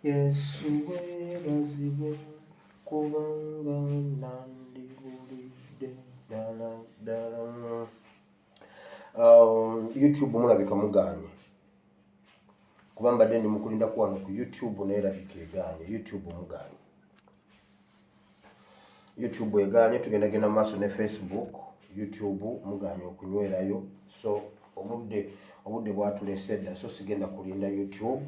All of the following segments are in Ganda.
Yesu weebazibwe kubanga nandibulidde ddala ddala. YouTube mulabika muganye kuba mbadde ndi mukulinda ku wano ku YouTube naye erabika eganye. YouTube muganye, YouTube eganye. Tugenda genda mu maaso ne Facebook. YouTube muganye okunywerayo, so obudde bwatulese dda, so sigenda kulinda YouTube.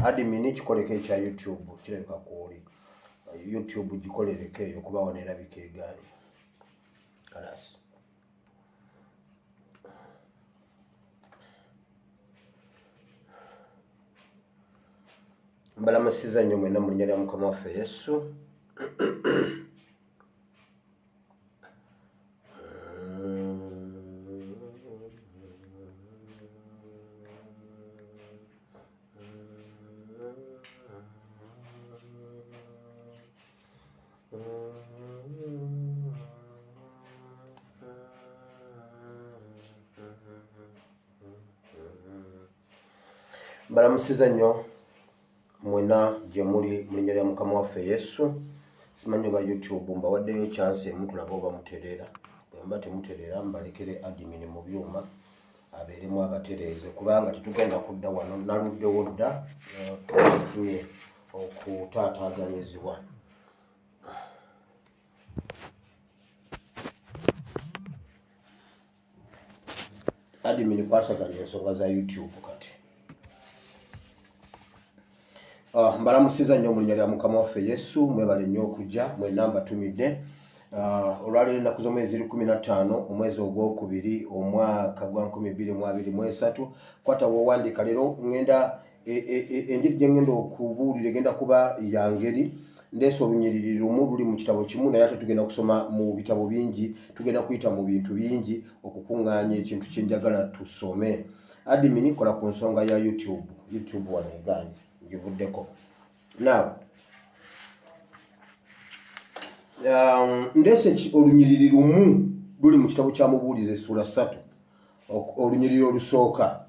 Admin kikoleko ekya YouTube kirabika kwoli YouTube gikolereko eyo kuba wano erabika eganye. Kalas mbalamusiza nnyo mwena mu linnya lya Mukama waffe Yesu. Mbalamusiza nnyo mwena gye muli mu linnya lya Mukama waffe Yesu. Simanyi oba YouTube mbawaddeyo chance emu tulabe oba mutereera. Bwe mba temutereera mbalekere admin mu byuma abeeremu abatereeze, kubanga tetugenda kudda wano naluddewo dda tufunye okutaataaganyizibwa. Admin kwasaganya ensonga za YouTube kati. Mbalamusiza nnyo mu linnya lya Mukama waffe Yesu. Mwebale nnyo okujja, mwena mbatumidde. Olwaleero ennaku z'omwezi 15 omwezi ogwokubiri omwaka gwa 2023. Kwata wowandiika leero ngenda enjiri gye ngenda okubuulira egenda kuba ya ngeri. Ndeese olunyiriri lumu luli mu kitabo kimu naye ate tugenda kusoma mu bitabo bingi, tugenda kuyita mu bintu bingi okukuŋŋaanya ekintu kye njagala tusome. Admin kola ku nsonga ya YouTube wano eganye givuddeko. Now ndeese olunyiriri lumu luli mu kitabo kya Mubuulizi essula 3, olunyiriri olusooka.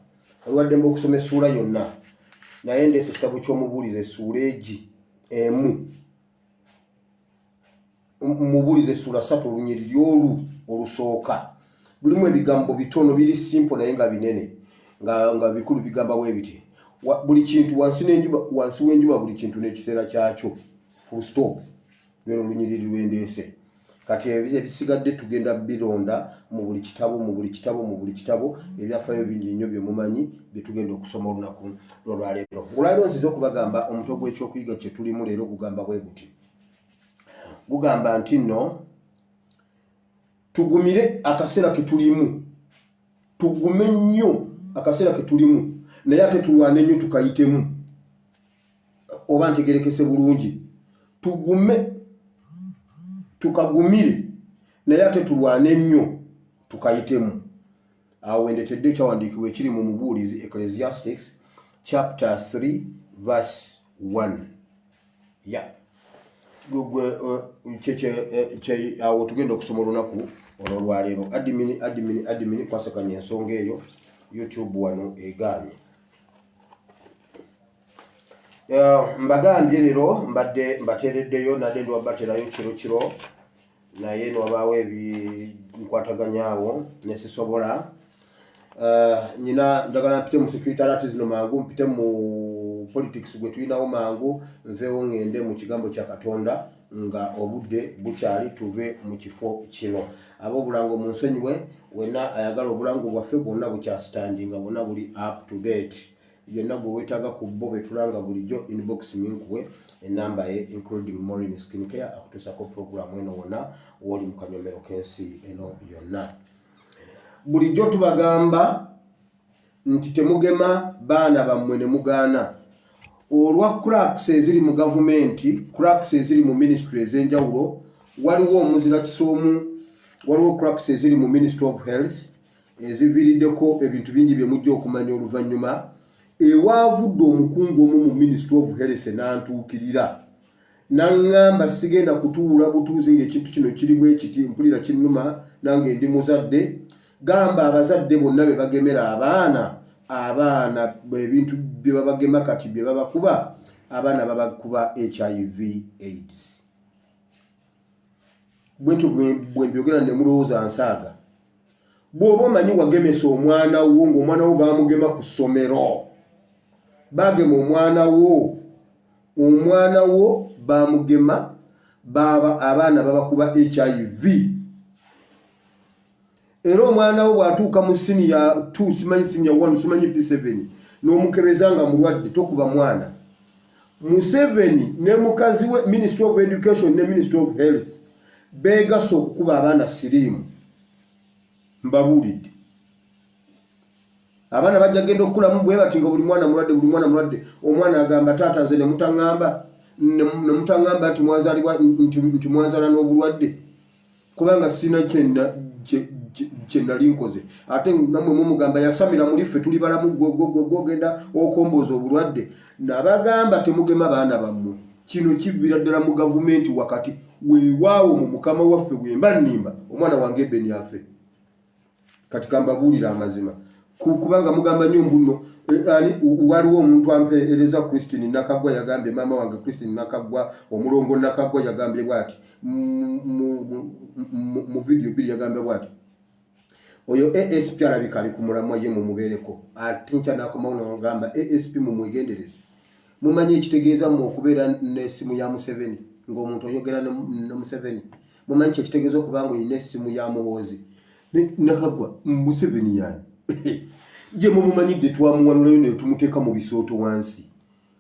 Olwaddembe okusoma essuula yonna, naye ndeese ekitabo ky'Omubuulizi essula emu. Mubuulizi essula 3 olunyiriri olusooka lulimu ebigambo bitono, biri simple naye nga binene, nga bikulu. Bigamba bwe biti: buli kintu wansi w'enjuba buli kintu n'ekiseera kyakyo, full stop. Lwero olunyiriri lwendeese. Kati ebisigadde tugenda bironda mu buli kitabo. Ebyafaayo bingi nnyo bye mumanyi bye tugenda okusoma olunaku lwaleero. Olwaleero nzize okubagamba omutwe gw'ekyokuyiga kye tulimu leero gugamba bwe guti. Gugamba nti nno tugumire akaseera ke tulimu, tugume nnyo akaseera ke tulimu, naye ate tulwane nnyo tukayitemu. Oba ntegerekese bulungi. Tugume tukagumire, naye ate tulwane nnyo tukayitemu. Awo wendetedde ekyawandiikibwa ekiri mu Mubuulizi, Ecclesiastes chapter 3 verse 1. awo tugenda okusoma olunaku olwaleero. Admin kwasakanya ensonga eyo YouTube wano egaanye. Mbagambye leero mbadde mbateereddeyo nadde ndiwabaterayo kiro naye nwabaawo ebinkwataganyaawo nesisobola. Nina njagala mpite mu secretariat zino mangu, mpite mu politics gwe tulinawo mangu, nveewo ngende mu kigambo kya Katonda nga obudde bukyali tuve mu kifo kino. Ab'obulango mu nsonyiwe, wenna ayagala obulango bwaffe bwonna bukyastandinga, bwonna buli up to date. Yenna gwe weetaaga ku bo betulanga bulijjo inbox minkuwe enamba ye including Maureen Skin Care akutuusako program eno wonna woli mu kanyomero k'ensi eno yonna. Bulijjo tubagamba nti temugema baana bammwe ne mugaana. Olwa cracks eziri mu gavumenti, cracks eziri mu ministry ez'enjawulo, waliwo omuzira kisoomu, waliwo cracks eziri mu Ministry of Health eziviiriddeko ebintu bingi bye mujja okumanya oluvannyuma. Ewaavudde omukungu omu mu Ministry of Health n'antuukirira n'aŋŋamba sigenda kutuula butuuzi ng'ekintu kino kiri bwe kiti, mpulira kinnuma nange ndi muzadde. Gamba abazadde bonna be bagemera abaana ebintu bye babagema kati bye babakuba, abaana babakuba HIV AIDS. Bwentyo bwe mbyogera ne mulowooza nsaaga. Bw'oba omanyi wagemesa omwana wo ng'omwana wo baamugema ku ssomero, bagema omwana wo baamugema, abaana babakuba HIV. Era omwana wo bw'atuuka mu senior 2 simanyi senior 1 simanyi P7 n'omukebeza nga mulwadde tokuba mwana. Museveni ne mukazi we Ministry of Education ne Ministry of Health beegasa okukuba abaana siriimu. Mbabuulidde abaana bajja genda okukulamu bwe bati nga buli mwana mulwadde. Omwana agamba taata nze ne mutaŋŋamba nti mwazaalibwa nti mwazaala n'obulwadde kubanga sina kye nali nkoze. Ate namwe mumugamba yasamira muli ffe tuli balamu gogenda okombooza obulwadde. Nabagamba temugema baana bammwe. Kino kiviira ddala mu gavumenti wakati weewaawo mu mukama waffe bwemba nnimba omwana wange ebeni afe. Kati kambabuulira amazima kubanga mugamba nnyo mbuno. Waliwo omuntu ampeereza Christine Nakagwa yagambye, maama wange Christine Nakagwa omulongo Nakagwa yagambye bwati mu video bili yagambye bwati oyo ASP alabika ali ku mulamwa ye mu mubeereko. Ate nkya nakomawo n'ogamba ASP mu mwegendereze. Mumanyi ekitegeeza mu okubeera n'essimu ya Museveni ng'omuntu oyogera ne Museveni. Mumanyi ekitegeeza okuba nga olina essimu ya Muhoozi. Nakagwa Museveni yani je mumumanyidde twamuwanulayo ne tumuteeka mu bisooto wansi.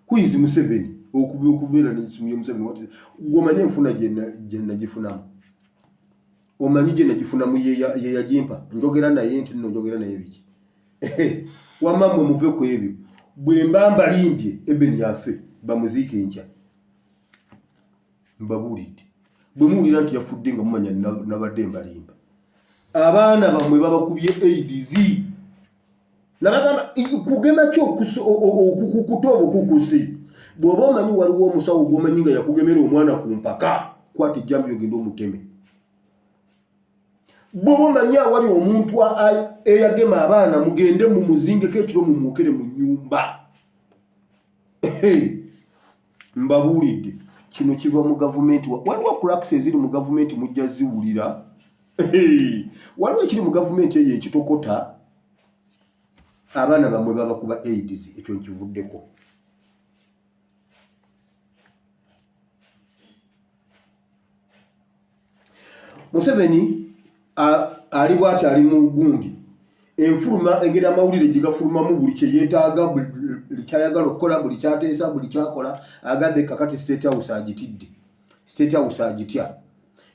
Kuyizi Museveni okubeera n'essimu ya Museveni. Gwomanyi enfuna gye nagifunamu. Omanyi gye nagifunamu ye yagimpa. Njogera naye nti nno njogera naye biki. Wamamwe muve ku ebyo. Bwe mba mbalimbye ebeni yafe bamuziike nkya. Mbabuulidde. Bwe muwulira nti yafudde nga mumanya nabadde mbalimba. Abaana bamwe babakubye AIDS. Nabagamba kugema kyo okukukuta obukukusi. Bw'oba omanyi waliwo omusawo gw'omanyi nga yakugemera omwana ku mpaka, kwata ejjambi ogenda omuteme. Bw'oba omanyi awali omuntu eyagema abaana mugende mu muzingeko ekiro mumwokere mu nnyumba. Mbabuulidde kino kiva mu gavumenti. Waliwo cracks eziri mu gavumenti mujja ziwulira. Waliwo ekiri mu gavumenti eyo ekitokota abaana bamwe babakuba AIDS. Ekyo nkivuddeko. Museveni ali bwati ali mu gundi enfuluma engeri amawulire gigafulumamu buli kye yeetaaga, buli kyayagala okukola, buli kyateesa, buli kyakola. Agambe kakati State House agitidde. State House agitya.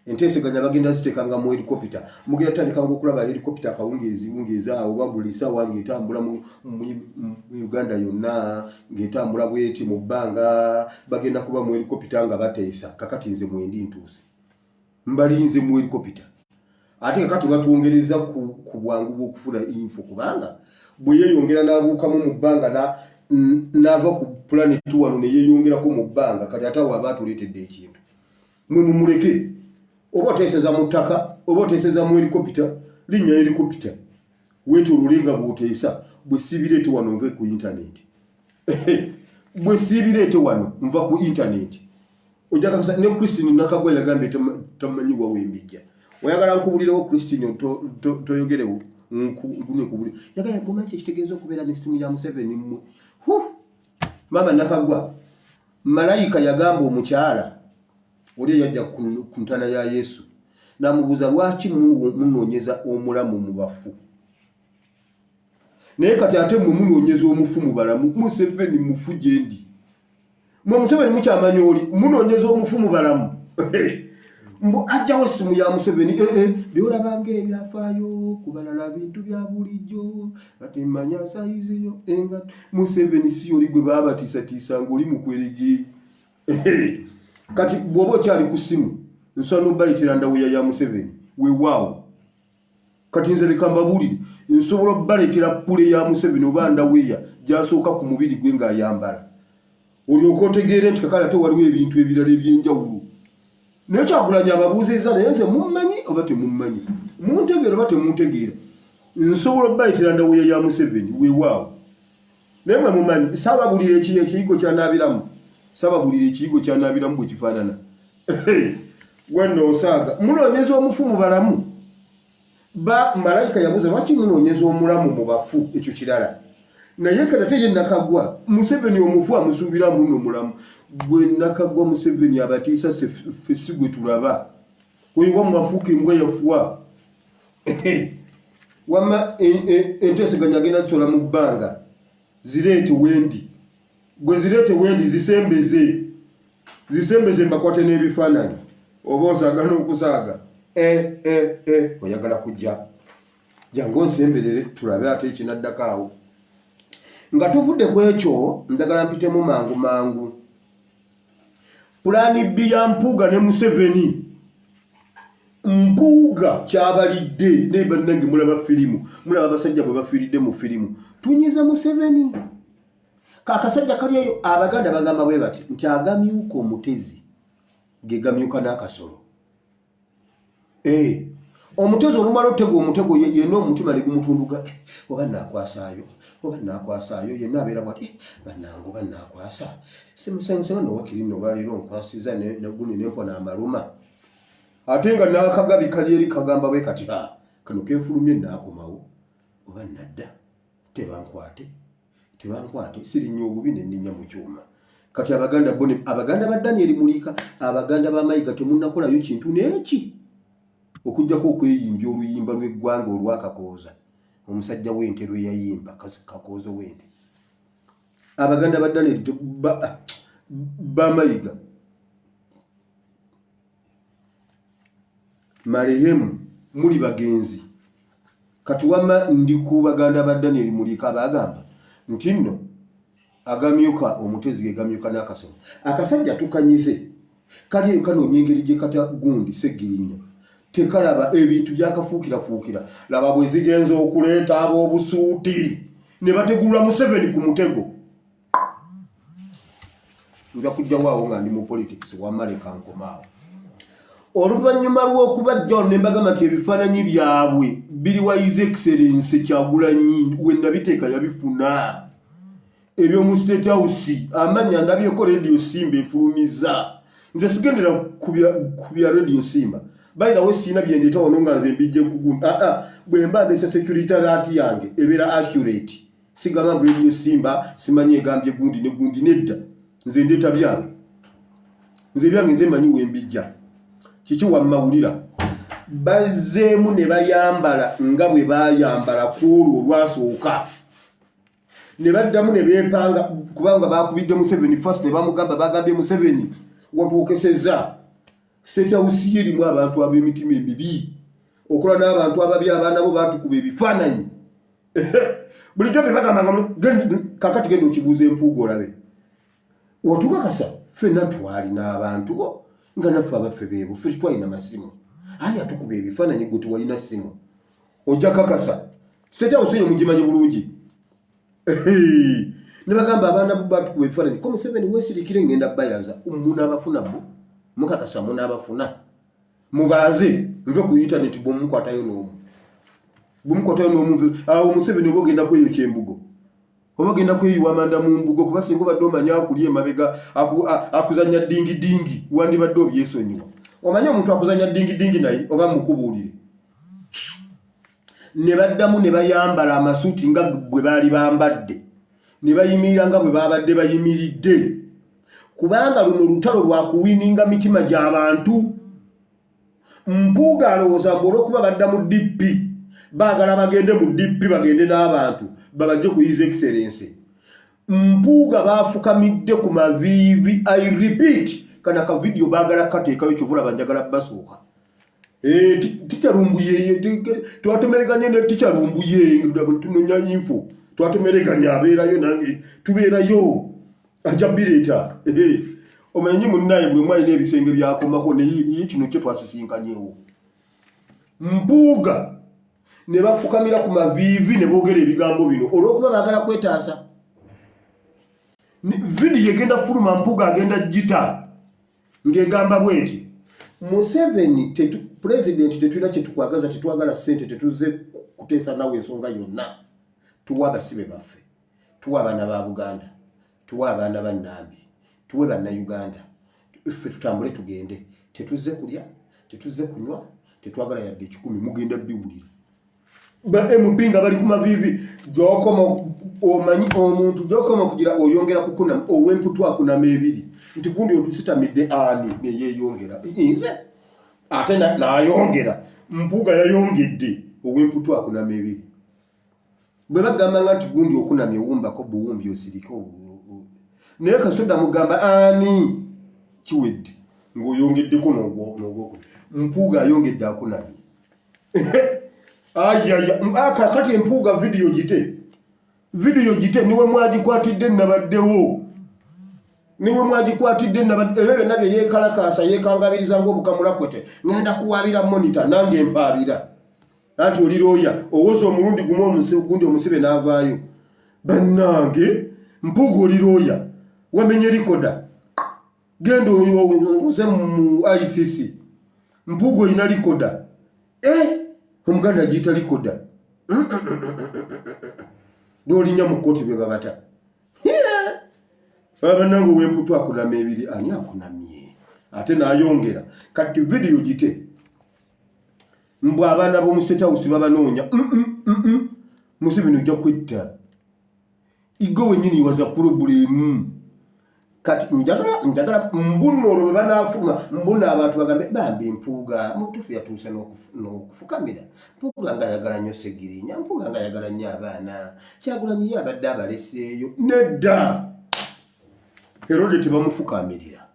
Enteeseganya bagenda zitekanga mu helicopter. Mugenda tandikanga okulaba helicopter akawungeezi awo babulisa wange etambula mu Uganda yonna ng'etambula bweti mu bbanga. Bagenda kuba mu helicopter nga bateesa. Kakati nze mwendi ntuuse. Mbalinze mu helicopter. Ate kakati batwongereza ku bwangu bw'okufuna info kubanga bwe yeeyongera n'abuukamu mu bbanga n'ava ku planet wano ne yeeyongerako mu bbanga kati ate awo aba atuleetedde ekintu. mumuleke oba oteseza mu ttaka oba oteseza mu helicopter linnya helicopter wetu lulinga bwotesa bwe sibireete wano nve ku internet bwe sibireete wano nva ku internet ojaka kasa ne Christine nakagwa yagambe tamanyi wa wembijja oyagala nkubulirewo Christine toyogerewo nkubulire yagala kumanyi ekitegeeza okubeera n'essimu ya Museveni mmwe mama nakagwa malayika yagamba omukyala oli yajja ku ntana ya Yesu namubuuza lwaki munoonyeza omulamu mu bafu naye kati ate mmwe munoonyeza omufu mu balamu Museveni mufu gyendi mwe Museveni mukyamanyi oli munoonyeza omufu mu balamu mbu ajjawo essimu ya Museveni byolabanga ebyafaayo ku balala bintu bya bulijjo ati manya sayizi yo enga Museveni si oli gwe baabatiisatiisa ng'oli mu kwerege kati bw'oba okyali ku ssimu nsobola n'obbaletera ndawuya ya Museveni weewaawo kati nze leka mbabuulire nsobola obbaletera pule ya Museveni oba ndaweya gy'asooka ku mubiri gwe ng'ayambala olyoka otegeere nti kakale ate waliwo ebintu ebirala eby'enjawulo naye Kyagulanyi ababuuzizza naye nze mummanyi oba temummanyi muntegeera oba temuntegeera nsobola obbaletera ndaweya ya Museveni weewaawo naye mwe mumanyi saababulira ekiyigo kyanaabiramu saababulira ekiyigo kyanaabiramu bwe kifaanana wenno osaaga munoonyeza omufu mu balamu malayika yabuuza lwaki munoonyeza omulamu mu bafu ekyo kirala naye kati ate ye nakagwa Museveni omufu amusuubira muno omulamu gwe nakagwa Museveni abatiisa ffe si gwe tulaba weewa mwafuuka embwa yafuwa wamma enteeseganya agenda zitola mu bbanga zireete wendi gwe zireete wendi zisembeze mbakwate n'ebifaananyi oba osaaga n'okusaaga oyagala kujja jangu onsemberere tulabe ate ekinaddako awo nga tuvudde ku ekyo ndagala mpitemu mangu pulaani B ya Mpuuga ne Museveni Mpuuga kyabalidde ne bannange mulaba firimu mulaba abasajja bwe bafiiridde mu firimu tunyiza Museveni kakasajja kali eyo Abaganda bagamba bwe bati nti agamyuka omutezi gegamyuka n'akasolo omutezi olumala otega omutego yenna omutima ne gumutunduka oba naakwasaayo yenna abeera bwati bannange oba naakwasa simusanyusa wano wakiri nno olwaleero nkwasiza neguni nempona amaluma ate nga n'akagabi kali eri kagamba bwe kati kano kenfulumye naakomawo oba nadda tebankwate sirinnyo obubi ne nninnya mu kyuma kati Abaganda ba Daniel Mulika Abaganda ba Mayiga temunnakolayo kintu n'eki okujjako okweyimbya oluyimba lw'eggwanga olwakakooza omusajja w'ente lwe yayimba kakoozo w'ente Abaganda ba Daniel ba Mayiga marehemu muli bagenzi kati wamma ndi ku Baganda ba Daniel Mulika bagamba nti nno agamyuka omutezi gegamyuka n'akasolo akasajja tukanyize kali enkanoonya engeri gye kata gundi Segirinnya tekalaba ebintu byakafuukira laba bwe zigenza okuleeta ab'obusuuti ne bategulula Museveni ku mutego nja kujjawaawo nga ndi mu politics wamaleka nkomaawo oluvannyuma lw'okubajja ne mbagamba nti ebifaananyi byabwe biri wa His Excellency Kyagulanyi we nabiteeka yabifuna ebyomu State House amanya ndabyeko Radio Simba efulumiza nze sigendera ku bya Radio Simba by the way sina byendeta wano nga nze mbijje kugunda bwe mbandese security alert yange ebeera accurate sigamba Radio Simba simanye egambye gundi ne gundi nedda nze ndeta byange nze manyi we mbijja kiki wamawulira bazeemu ne bayambala nga bwe bayambala kwolwo olwasooka ne baddamu ne beepanga kubanga bakubidde Museveni first ne bamugamba bagambye Museveni watuukesezza State House erimu abantu ab'emitima emibi okola n'abantu ababi abaana bo batukuba ebifaananyi bulijjo bye bagamba kakati genda okibuuza Empuuga olabe otukakasa ffenna twalina abantu bo nga naffe abaffe beebu ffe twalina masimu ali atukuba ebifaananyi gwe tewalina simu ojja kakasa State House eyo mugimanyi bulungi ne bagamba abaana bo batukuba ebifaananyi ko Museveni weesirikire ngenda bayaza umuntu abafuna bo mukakasa munabafuna mubaze nve ku internet bomukwatayo n'omu bumukwatayo n'omu awo Museveni obogenda kweyo kyembugo obogenda kweyo amanda mu mbugo kuba singo badde omanya akulye mabega akuzanya dingi dingi wandi badde obyesonyiwa omanya omuntu akuzanya dingi dingi naye oba mukubuulire ne baddamu ne bayambala amasuuti nga bwe baali bambadde ne bayimirira nga bwe babadde bayimiridde kubanga luno lutalo lwa kuwininga mitima gy'abantu Mpuugas alowooza mbu olw'okuba badda mu DP baagala bagende mu DP bagende n'abantu babajje kuyiza excellence Mpuugas baafukamidde ku maviivi I repeat kana ka video baagala kateekayo kyovula banjagala basooka ticha lumbuye twatemereganye ne ticha lumbuye tunonya info twatemereganye abeerayo nange tubeerayo ajabireta omanyi munnaye bwe mwaine ebisenge byakomako ne kino kyo twasisinkanyewo Mpuugas ne bafukamira ku maviivi ne boogera ebigambo bino olw'okuba baagala kwetaasa video egenda fuluma Mpuugas agenda gita ng'egamba bweti Museveni president tetulina kye tukwagaza tetwagala ssente tetuze kuteesa nawe ensonga yonna tuwa abasibe baffe tuwa abaana ba Buganda tuwa abaana ba Nambi tuwe bannayuganda ffe tutambule tugende tetuze kulya tetuze kunywa tetwagala yadde 10 mugenda biwulira ba MP nga bali ku maviivi gyokoma omanyi omuntu gyokoma kugira oyongera kukuna ow'emputu akunama ebiri nti gundi otusitamidde ani ne yeeyongera nze ate n'ayongera Mpuugas yayongedde ow'emputu akunama ebiri bwe bagamba nti gundi okunamye wumbako buwumbi osiriko naye kasoda mugamba ani kiwedde ng'oyongeddeko n'ogwoko Mpuugas ayongedde akunamye kati Mpuugas video gite niwe mwagikwatidde nabaddewo niwe mwagikwatidde nabaddewo nabyo yeekalakaasa yeekangabiriza ng'obukamulakwete ngenda kuwabira monitor nange empaabira anti oli looya owoza omulundi gundi omusibe n'avaayo bannange Mpuugas oli looya wamenye likoda genda oze mu ICC Mpuugas olina likoda omuganda giyita likoda n'olinya mu kkooti bwe babata abannange ow'emputu akunama ebiri ani akunamye ate n'ayongera kati video gite mbw abaana b'omu State House babanoonya Museveni ojja kwetta igwe wenyini waza problemu kati njagala mbuno olwo bwe banaafuluma mbuno abantu bagambe bambi Mpuugas mutuufu yatuuse n'okufukamira Mpuugas nga ayagala nnyo Ssegirinya Mpuugas nga ayagala nnyo abaana Kyagulanyi ye abadde abaleseeyo nedda Herode tebamufukamirira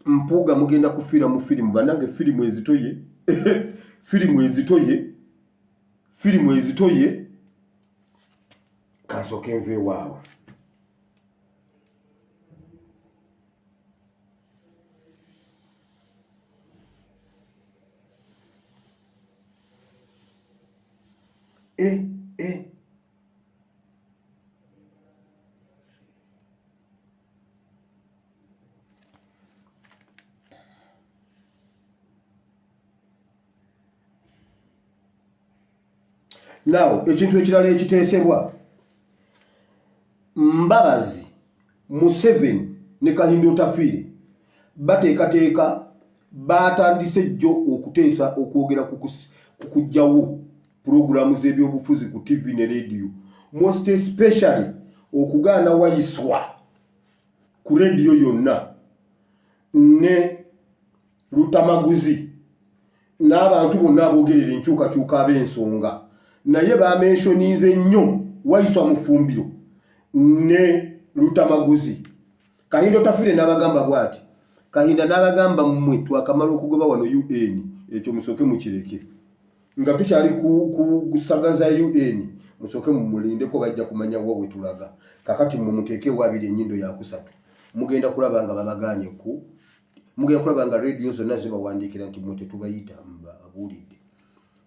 Mpuugas mugenda kufiira mu firimu bannange firimu ezitoye firimu ezitoye kansooke nve waawo Now ekintu ekirala ekiteesebwa Mbabazi Museveni ne Kahindo Tafiire bateekateeka batandise jjo okuteesa okwogera ku kujjawo programu z'ebyobufuzi ku TV ne radio most especially okugaana wayiswa ku radio yonna ne lutamaguzi n'abantu bonna aboogerera enkyukakyuka ab'ensonga naye bamenshonize nnyo wayiswa mufumbiro ne lutamaguzi Kahindo Tafiire n'abagamba bw'ati Kahinda n'abagamba mmwe twakamala okugoba wano UN ekyo musooke mukireke nga tukyali kusagaza UN musooke mumulindeko bajja kumanya wa we tulaga kakati mumuteeke wabiri ennyindo ya kusatu mugenda kulaba nga babaganye mugenda kulaba nga radio zonna zibawandiikira nti mwe tetubayita abuulidde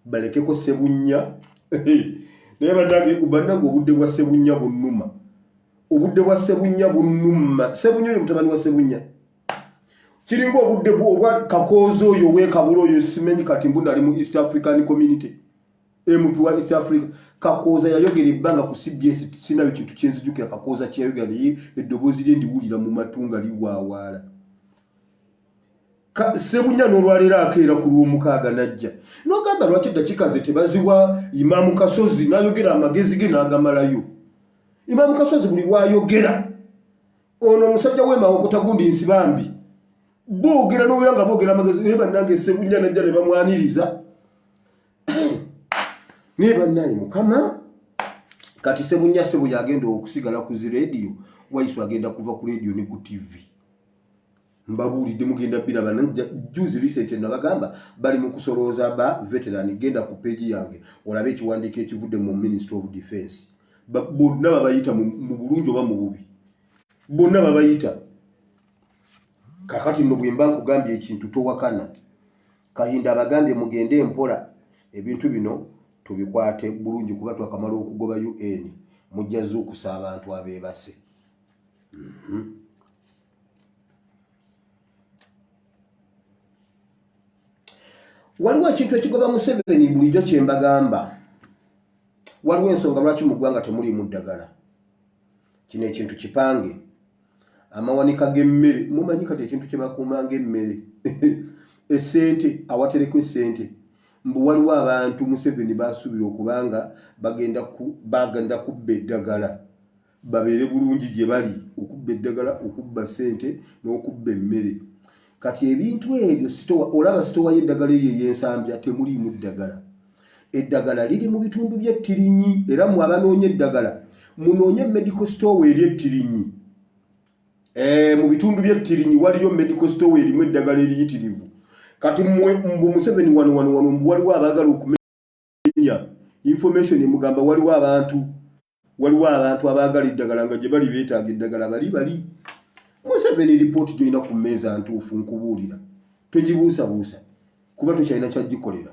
balekeko Ssebunya naye bannange obudde bwa Ssebunya bunnuma Ssebunya oyo mutabani wa Ssebunya kiringo obudde obwa Kakoozo oyo wekabula oyo simenyi kati mbunda ali mu East African Community MP wa East Africa. Kakooza yayogera ebbanga ku CBS sina ekintu kyenzijukira Kakooza kyayogera naye eddoboozi lye ndiwulira mu matunga liwaawaala. Sebunya n'olwalero akeera ku lw'omukaaga najja n'ogamba lwaki eddakiika ze tebaziwa Imaamu Kasozi n'ayogera amagezi ge n'agamalayo. Imaamu Kasozi buli lwayogera ono omusajja w'emawokota gundi nsibambi boogera n'obera nga boogera amagezi naye bannange Sebunya najja ne bamwaniriza naye bannaye Mukama kati Sebunya sebo yagenda okusigala ku zi radio Waisu agenda kuva ku radio ne ku TV. Mbabulidde mugenda biraba juzi recent nabagamba bali mu kusolooza ba veteran genda ku page yange olabe ekiwandiiko ekivudde mu Ministry of Defense. Bonna babayita mu bulungi oba mu bubi bonna babayita. Kakati nno bwe mba nkugambye ekintu towakana Kahinda abagambye mugende empola ebintu bino tubikwate bulungi kuba twakamala okugoba UN mujja zuukusa abantu abeebase. Waliwo ekintu ekigoba Museveni bulijjo kye mbagamba. Waliwo ensonga lwaki mu ggwanga temuli mu ddagala. Kino ekintu kipange. Amawanika g'emmere mumanyi kati ekintu kye bakuumanga emmere. Essente awatereko essente. Mbu waliwo abantu Museveni basuubira okubanga bagenda kubba eddagala. Babeere bulungi gye bali okubba eddagala okubba ssente n'okubba emmere. Kati ebintu ebyo olaba sitowa y'eddagala eyo ey'ensambya temuliimu ddagala. Eddagala liri mu bitundu by'ettirinyi era mu abanoonya eddagala munoonye medical store ery'ettirinyi. Mu bitundu by'ettirinyi waliyo medical store erimu eddagala eriyitirivu. Kati mbu Museveni wano mbu waliwo abaagala okumenya information emugamba waliwo abantu abaagala eddagala nga gye bali beetaaga eddagala bali. Museveni report joina ku mmeeza ntuufu nkubuulira. Togibuusabuusa kuba tokyalina kyagikolera.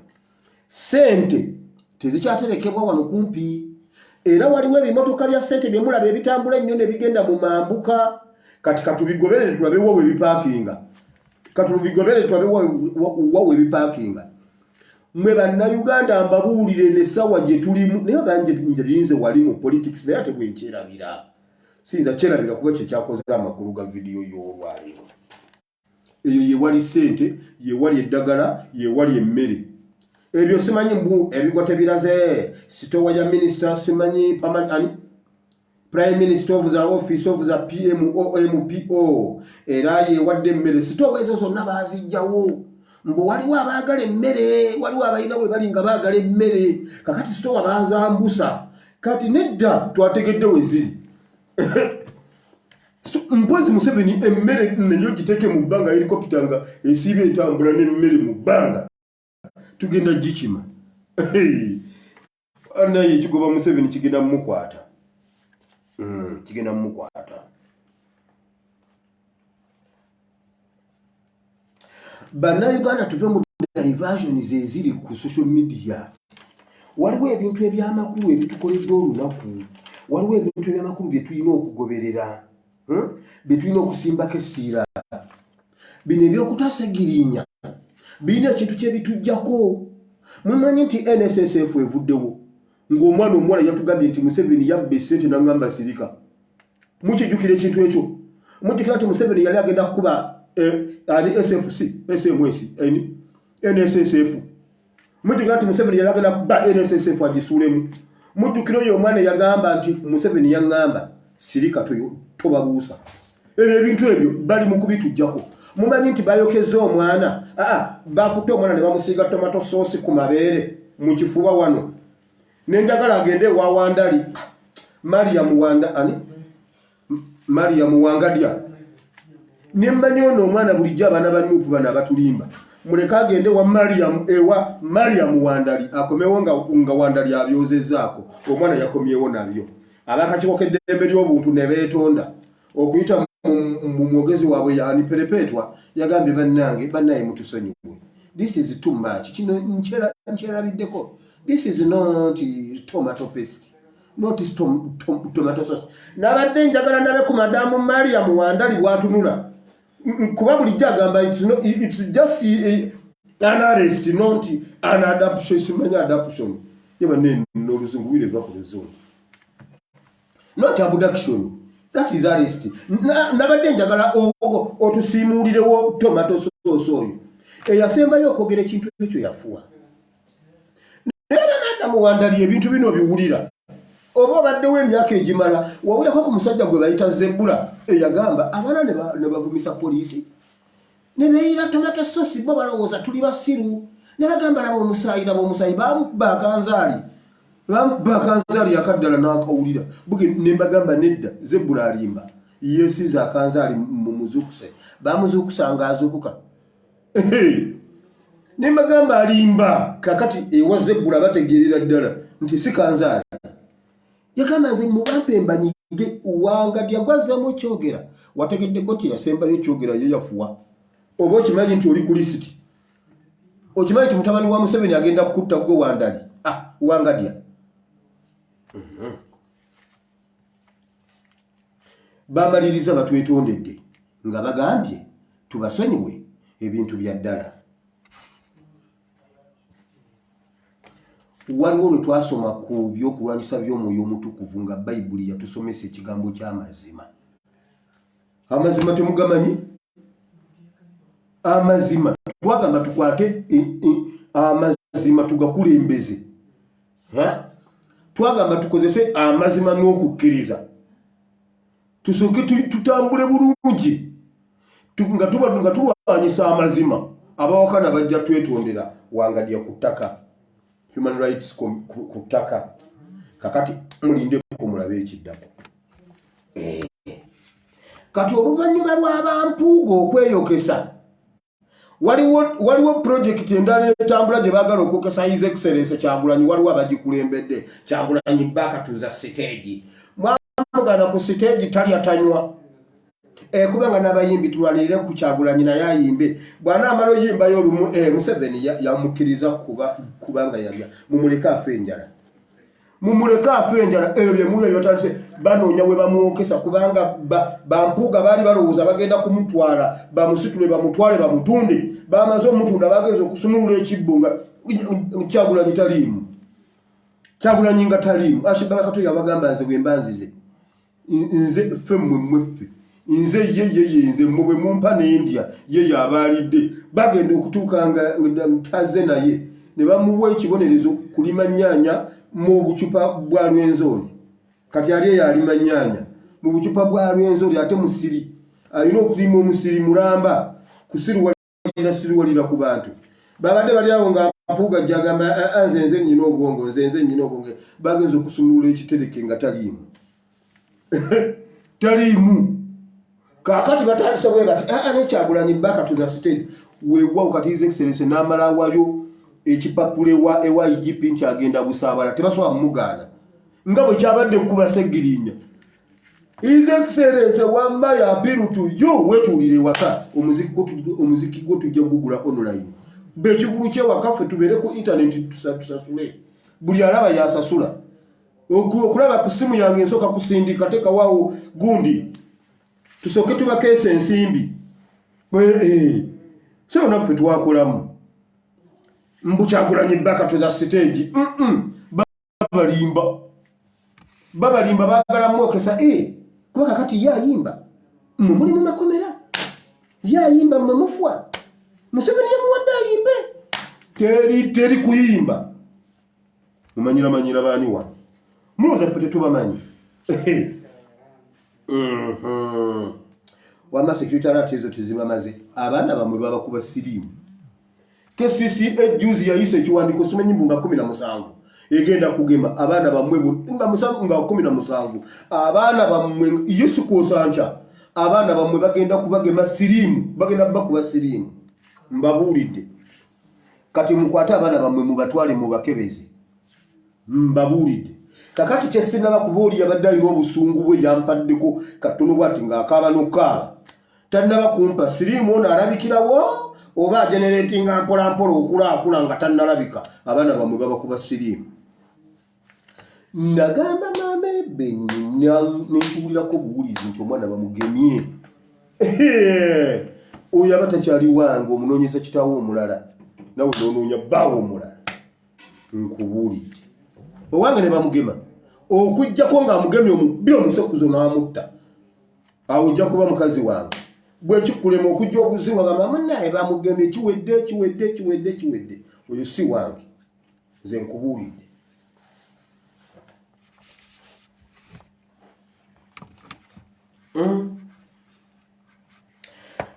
Ssente tezikyaterekebwa wano kumpi. Era waliwo ebimotoka bya ssente bye mulaba ebitambula ennyo ne bigenda mu mambuka. Kati katubigoberere tulabe wawe ebipaakinga. Mwe bannayuganda mbabuulire n'essawa gye tulimu naye banje njinze wali mu politics naye ate bwenkyerabira. Sinza kyerabira kuba kye kyakoze amakulu ga video y'olwaleero. Eyo ye wali ssente, ye wali eddagala, ye wali emmere. Ebyo simanyi mbu ebigote biraze sitowa ya minister simanyi Prime Minister of the Office of the PMO era ye wadde emmere sitowa ezo zonna baazijjawo. Mbu waliwo abaagala emmere, waliwo abalina we bali nga baagala emmere. Kakati sitowa baazambusa. Kati nedda twategedde we ziri. Mpozi Museveni emmere neyo giteke mu bbanga helicopter nga esiibe etambula n'emmere mu bbanga tugenda gikima. Naye ekigoba Museveni kigenda mumukwata. Kigenda mumukwata. Bannayuganda tuve mu diversions eziri ku social media. Waliwo ebintu ebyamakulu ebitukoledde olunaku. Waliwo ebintu ebyamakulu bye tulina okugoberera. Bye tulina okusimbako essiira. Bino ebyokutaasegirinya birina ekintu kye bitujjako. Mumanyi nti NSSF evuddewo ng'omwana omuwala yatugambye nti Museveni yabba essente n'angamba sirika. Mukijjukira ekintu ekyo. Mujjukira nti Museveni yali agenda kukuba NSSF. Mujjukira nti Museveni yali agenda kuba NSSF agisuulemu. Mujjukira oyo omwana yagamba nti Museveni yaŋŋamba sirika tobabuusa. Ebintu ebyo bali mu kubitujjako. Mumanyi nti bayokeza omwana. Bakutte omwana ne bamusiiga tomato sauce ku mabeere mu kifuba wano. Nenjagala agende wa Wandali. Mariam Wangadya. Nemmanyi ono omwana bulijjo abaana ba Nuupu bano abatulimba. Muleka agende wa Mariam Wandali akomewo nga Wandali abyozezzaako. Omwana yakomyewo nabyo. Abakakiiko k'eddembe ly'obuntu ne beetonda. Okuyita mu mwogezi waabwe yani perepetwa yagambye bannaye mutusonyiwe. This is too much. Kino nkyerabiddeko. This is not tomato paste. Not tomato sauce. Nabadde njagala ndabe ku Madamu Mariam Wandali bw'atunula. kuba bulijjo agamba it's just an arrest, not an adoption. Simanya adoption yeba n'oluzungu wireva ku luzungu, not abduction, that is arrest. Nabadde njagala otusiimuulirewo tomato sauce oyo eyasembayo okwogera ekintu ekyo yafuwa naye n'addamu wandali ebintu bino biwulira oba obaddewo emyaka egimala wawulako ku musajja gwe bayita Zebbula eyagamba abaana ne bavumisa poliisi ne beeyira tomato sauce bo balowooza tuli basiru ne bagamba laba omusaayi bakanzaali akaddala n'akawulira buge ne mbagamba nedda Zebbula alimba yeesiza akanzaali mu muzukuse bamuzukusa ng'azukuka ne mbagamba alimba kakati ewa Zebbula bategeerera ddala nti si kanzaali yagamba nze mubampe mbanyige Wangadya gwazzemu kyogera wategedde koti yasembayo kyogera ye yafuwa oba okimanyi nti oli ku lisiti okimanyi nti mutabani wa Museveni agenda kukutta gwe Wandali Wangadya bamaliriza batwetondedde nga bagambye tubasonyiwe ebintu bya ddala. Waliwo lwe twasoma ku byokulwanyisa by'omwoyo omutukuvu nga Bayibuli yatusomesa ekigambo ky'amazima. Amazima temugamanyi? Amazima twagamba tukwate amazima tugakulembeze. Twagamba tukozese amazima n'okukkiriza. Tusooke tutambule bulungi nga tulwanyisa amazima. Abawakana bajja twetondera Wangadya ku ttaka. Human rights ku ttaka. Kakati mulinde ko mulabe ekiddako. Kati oluvannyuma lw'abampuuga okweyokesa waliwo project endala etambula gye baagala okwokesa His Excellency Kyagulanyi, waliwo abagikulembedde. Kyagulanyi back to the stage. Mwamugana ku stage talya tanywa. Kubanga n'abayimbi tulwanirire ku Kyagulanyi naye ayimbe. Bwana amalo yimba y'olumu Museveni yamukkiriza kubanga yalya. Mumuleka afe enjala. Mumuleka afe enjala. Bye muye byotandise banoonya we bamwokesa kubanga bampuuga baali balowooza bagenda kumutwala bamusitule bamutwale bamutunde. Bamaze omutunda bagenza okusumulula ekibbo nga Kyagulanyi taliimu. Kyagulanyi nga taliimu. Ashibaba Kato yabagamba nze bwe mbanzize. Nze ffe mweffe. Nze ye nze mwe mumpa n'endya ye yabalidde bagenda okutuuka nga taze naye ne bamuwa ekibonerezo kulima nnyanya mu bucupa bwa lwenzoli. Kati ali yalima nnyanya mu bucupa bwa lwenzoli ate musiri alina okulima omusiri mulamba kusiruwalira ku bantu. Babadde bali awo nga Mpuuga jagamba nze nnyina obwongo nze nnyina obwongo bagenza okusumulula ekitereke nga taliimu. Taliimu. Kakati batandise bwe bati ne Kyagulanyi back to the stage weewa kati His Excellency n'amala wayo ekipapule ewa IGP nti agenda busaabala tebasobola mumugaana nga bwe kyabadde kuba Segirinya. His Excellency wamba ya appeal to you wetuulire waka omuziki gwo tujja kugula online bekivulu kye wakafe tubeere ku internet tusasule buli alaba yasasula okulaba ku simu yange nsooka kusindika teka waawo gundi tusooke tubakeesa ensimbi so naffe twakolamu mbu Kyagulanyi back to the stage. Babalimba baagala mwokesa kuba kakati yayimba muli mu makomera yayimba mmufwa Museveni yamuwadde ayimbe teri kuyimba mumanyira baani wano mulowooza ffe tetubamanyi. Wama security alert ezo tezibamaze abaana bamwe babakuba siriimu. KCC ejuzi yayise ekiwandiiko simanyi mbu nga 17 egenda kugema abaana bamwe nga 17 abaana bamwe Yesu kosancha abaana bamwe bagenda kubagema siriimu bagenda bakuba siriimu. Mbabuulidde kati mukwate abaana bamwe mubatwale mu bakebezi. Mbabuulidde kakati kyesinaba kubuulira badde alina obusungu bwe yampaddeko katono bwati ng'akaaba n'okaaba tannaba kumpa siriimu ono alabikirawo oba generatinga mpolampola okulaakula nga tannalabika abaana bamwe babakuba siriimu. Nagamba maama ebbe nekiwulirako buwulizi nti omwana bamugemye oyo aba takyali wange omunoonyeza kitaawo omulala nawe noonoonya bbaawo omulala. Nkubuulidde owange ne bamugema okujjako ng'amugemye omubbi omusekuzo n'amutta, awo ojja kuba mukazi wange. Bwe kikulema okujja obuziwa nga munnaye bamugemye kiwedde, oyo si wange, nze nkubuulidde.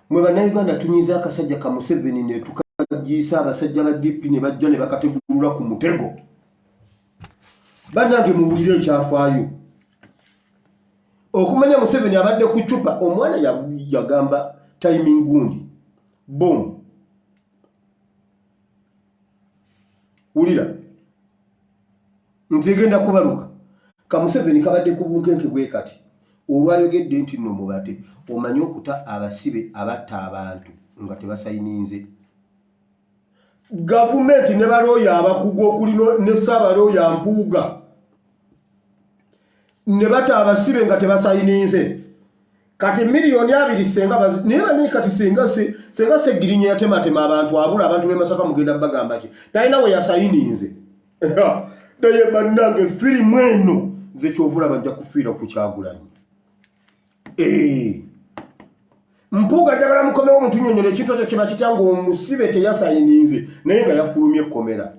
Mwe bannayuganda tunyiza akasajja ka Museveni ne tukagiisa abasajja ba DP ne bajja ne bakategulula ku mutego. Bannange muwulire ekyafaayo. Okumanya Museveni abadde ku ccupa, omwana yagamba timing gundi boom. Wulira ntigenda kubaluka ka Museveni kabadde ku bunkenke bwe kati olwayogedde nti nno mubate omanyi okuta abasibe abatta abantu nga tebasayininze. Gavumenti ne balooya abakugu okuli ne Ssaabalooya Mpuuga ne bata abasibe nga tebasayininze. Kati miliyoni 2 senga naye bani kati senga Segirinnya yatematema abantu abula abantu b'e Masaka mugenda bagamba ki talina we yasayininze. Naye bannange firimu eno nze kyovula bajja kufiira ku Kyagulanyi. Mpuuga njagala mukomewo omutunyonyole ekintu ekyo kiba kitya ng'omusibe teyasayininze naye nga yafulumye ekkomera.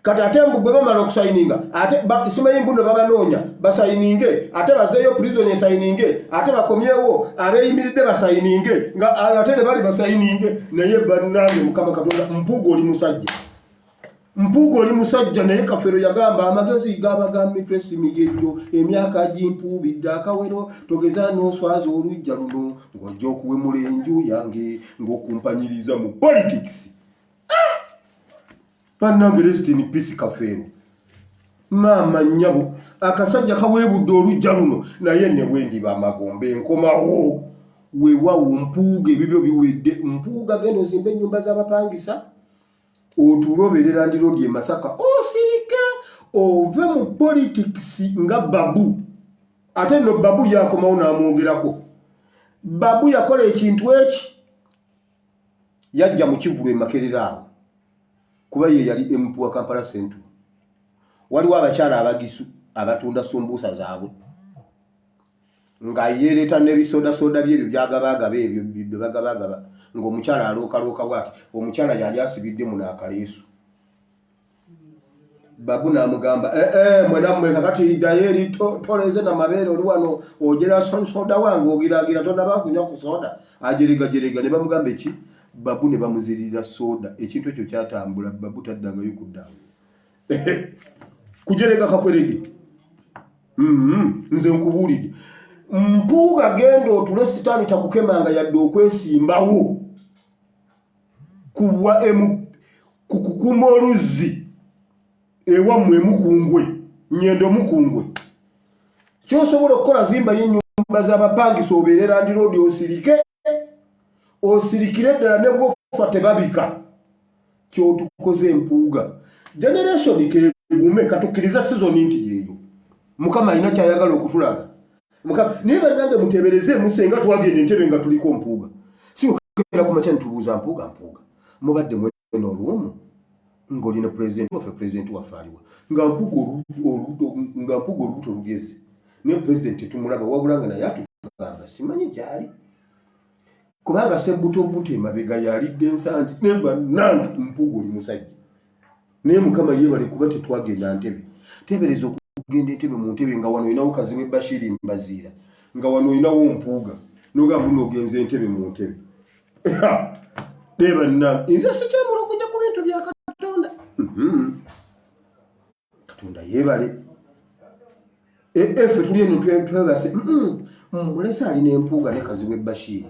Kati ate mbu bwe bamala okusayininga ate simanyi mbuno babanoonya basayininge ate bazeeyo prison esayininge ate bakomyewo abeeyimiridde basayininge nga ate ne bali basayininge. Naye bannange Mukama Katonda, Mpuuga oli musajja naye Kafeero yagamba amagezi gabagambi twesimigejjo emyaka gimpuubidde akawero togeza n'oswaza olujja luno ng'ojja okuwemula enju yange ng'okumpanyiriza mu politics. Bannange rest in peace Kafeero. Maama nnyabo akasajja kaweebudde olujja luno naye ne bwendiba amagombe enkomawo weewawo Mpuuga ebibyo biwedde. Mpuuga genda ozimba ennyumba z'abapangisa otuloberera ndiroodi e Masaka osirike ove mu politics nga Babu. Ate no Babu yakomawo n'amwogerako. Babu yakola ekintu eki yajja mu Kivulu e Makerere awo kuba ye yali MP wa Kampala Central. Waliwo abakyala abagisu abatunda sumbuusa zaabwe nga yeereta n'ebisodasoda byebyo byagabagaba ebyo bagabagaba ng'omukyala alookalooka bwati omukyala yali asibidde muno akaleesu. Babu n'amugamba mwenammwe kakati ddayo eri toleze n'amabeere oli wano ogera soda wange ogiraagira tonaba kunywa ku soda ajeregajerega. Ne bamugamba eki Babu ne bamuzirira soda. Ekintu ekyo kyatambula Babu taddangayo kuddayo kujerega kakwerege. Nze nkubuulidde Mpuuga genda otulo sitaani takukemanga yadde okwesimbawo kuwa kukukuma oluzzi ewammwe mukungwe nyendo mukungwe. Kyosobola okukola zimba y'ennyumba z'abapangisa obeere Land Road osirikire ddala ne bw'ofa tebabika. Kyotukoze Mpuuga generation kegume katukkiriza season nti yeeyo Mukama alina kyayagala okutulaga. Naye bannange muteebereze musenga twagenda entebe nga tuliko Mpuuga. Si okera ku makya nitubuuza Mpuuga mubadde mweno olw'omu ng'olina president waffe aliwa nga Mpuuga olubuto lugezi naye president tetumulaba wabula nga naye atugamba simanyi gyali kubanga Sebbutobuto emabega yalidde ensangi. Naye bannange Mpuuga oli musajja naye Mukama yeebale kuba tetwagenda ntebe. Teebereza okugenda entebe mu ntebe nga wano olinawo kazi Bashiri Mbaziira nga wano olinawo Mpuuga n'ogamba n'ogenza entebe mu ntebe. Bannange nze sikyamulogojja ku bintu bya Katonda. Katonda yeebale. Ffe tuli eno twebase mulese alina Empuuga ne kazi Bashiri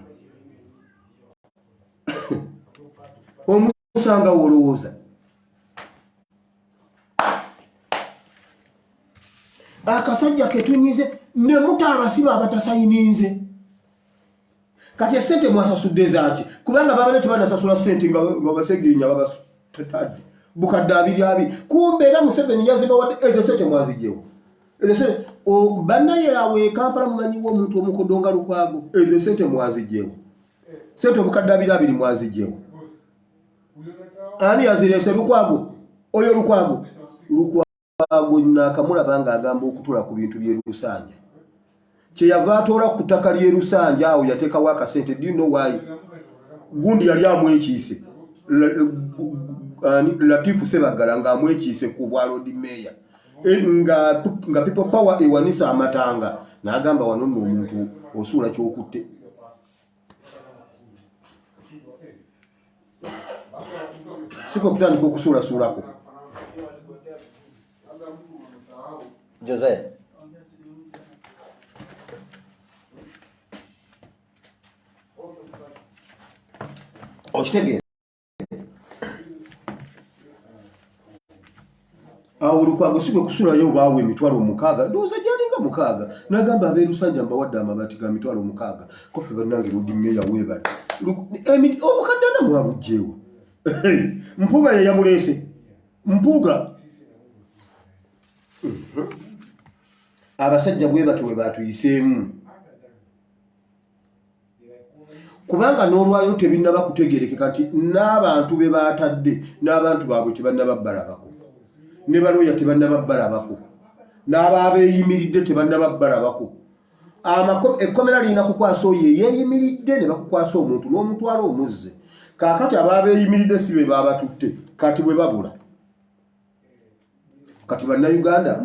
omusanga wolowooza. Akasajja ketunyize ne muta abasiba abatasayininze. Kati esente mwasasudde zaaki kubanga babale tebanasasula sente nga Basegirinya babatatadde bukadde 2 kumbe era Museveni yaziba wadde ezo sente mwazijewo Ese o banaye yawe Kampala mumanyi wo omuntu omukodonga Lukwago. Ezo sente mwazijewo. Sente omukadde abiri mwazijewo. Ani yazirese Lukwago? Oyo Lukwago. Lukwago nakamulabanga agamba okutula ku bintu bye Lusanja. Kye yava atola ku ttaka lye Lusanja awo yateekawo akasente. Do you know why? Gundi yali amwekiise. Latifu Sebagala nga amwekiise ku bwa road mayor. Nga people power ewanisa amatanga n'agamba wano nno omuntu osuula ky'okutte. Siko kutandika okusuulasuulako. Jose okitegeera awo Lukwago sikwe kusuulayo baawe emitwalo 6 ndowooza gyalinga 6 n'agamba ab'e Lusanja mbawadde amabaati ga mitwalo 6 kofe bannange ludi mmeya weebale omukadde namwabugjeewo Mpuuga ye yamuleese Mpuuga abasajja bwe batwe batuyiseemu kubanga n'olwayo tebinnaba kutegeerekeka nti n'abantu be baatadde n'abantu baabwe tebannaba balabako ne baloya tebannaba balabako n'abaabeeyimiridde tebannaba balabako ekkomera lirina kukwasa oyo yeeyimiridde ne bakukwasa omuntu n'omutwala omuzze kaakati abaabeeyimiridde si be baabatutte kati bwe babula kati bannayuganda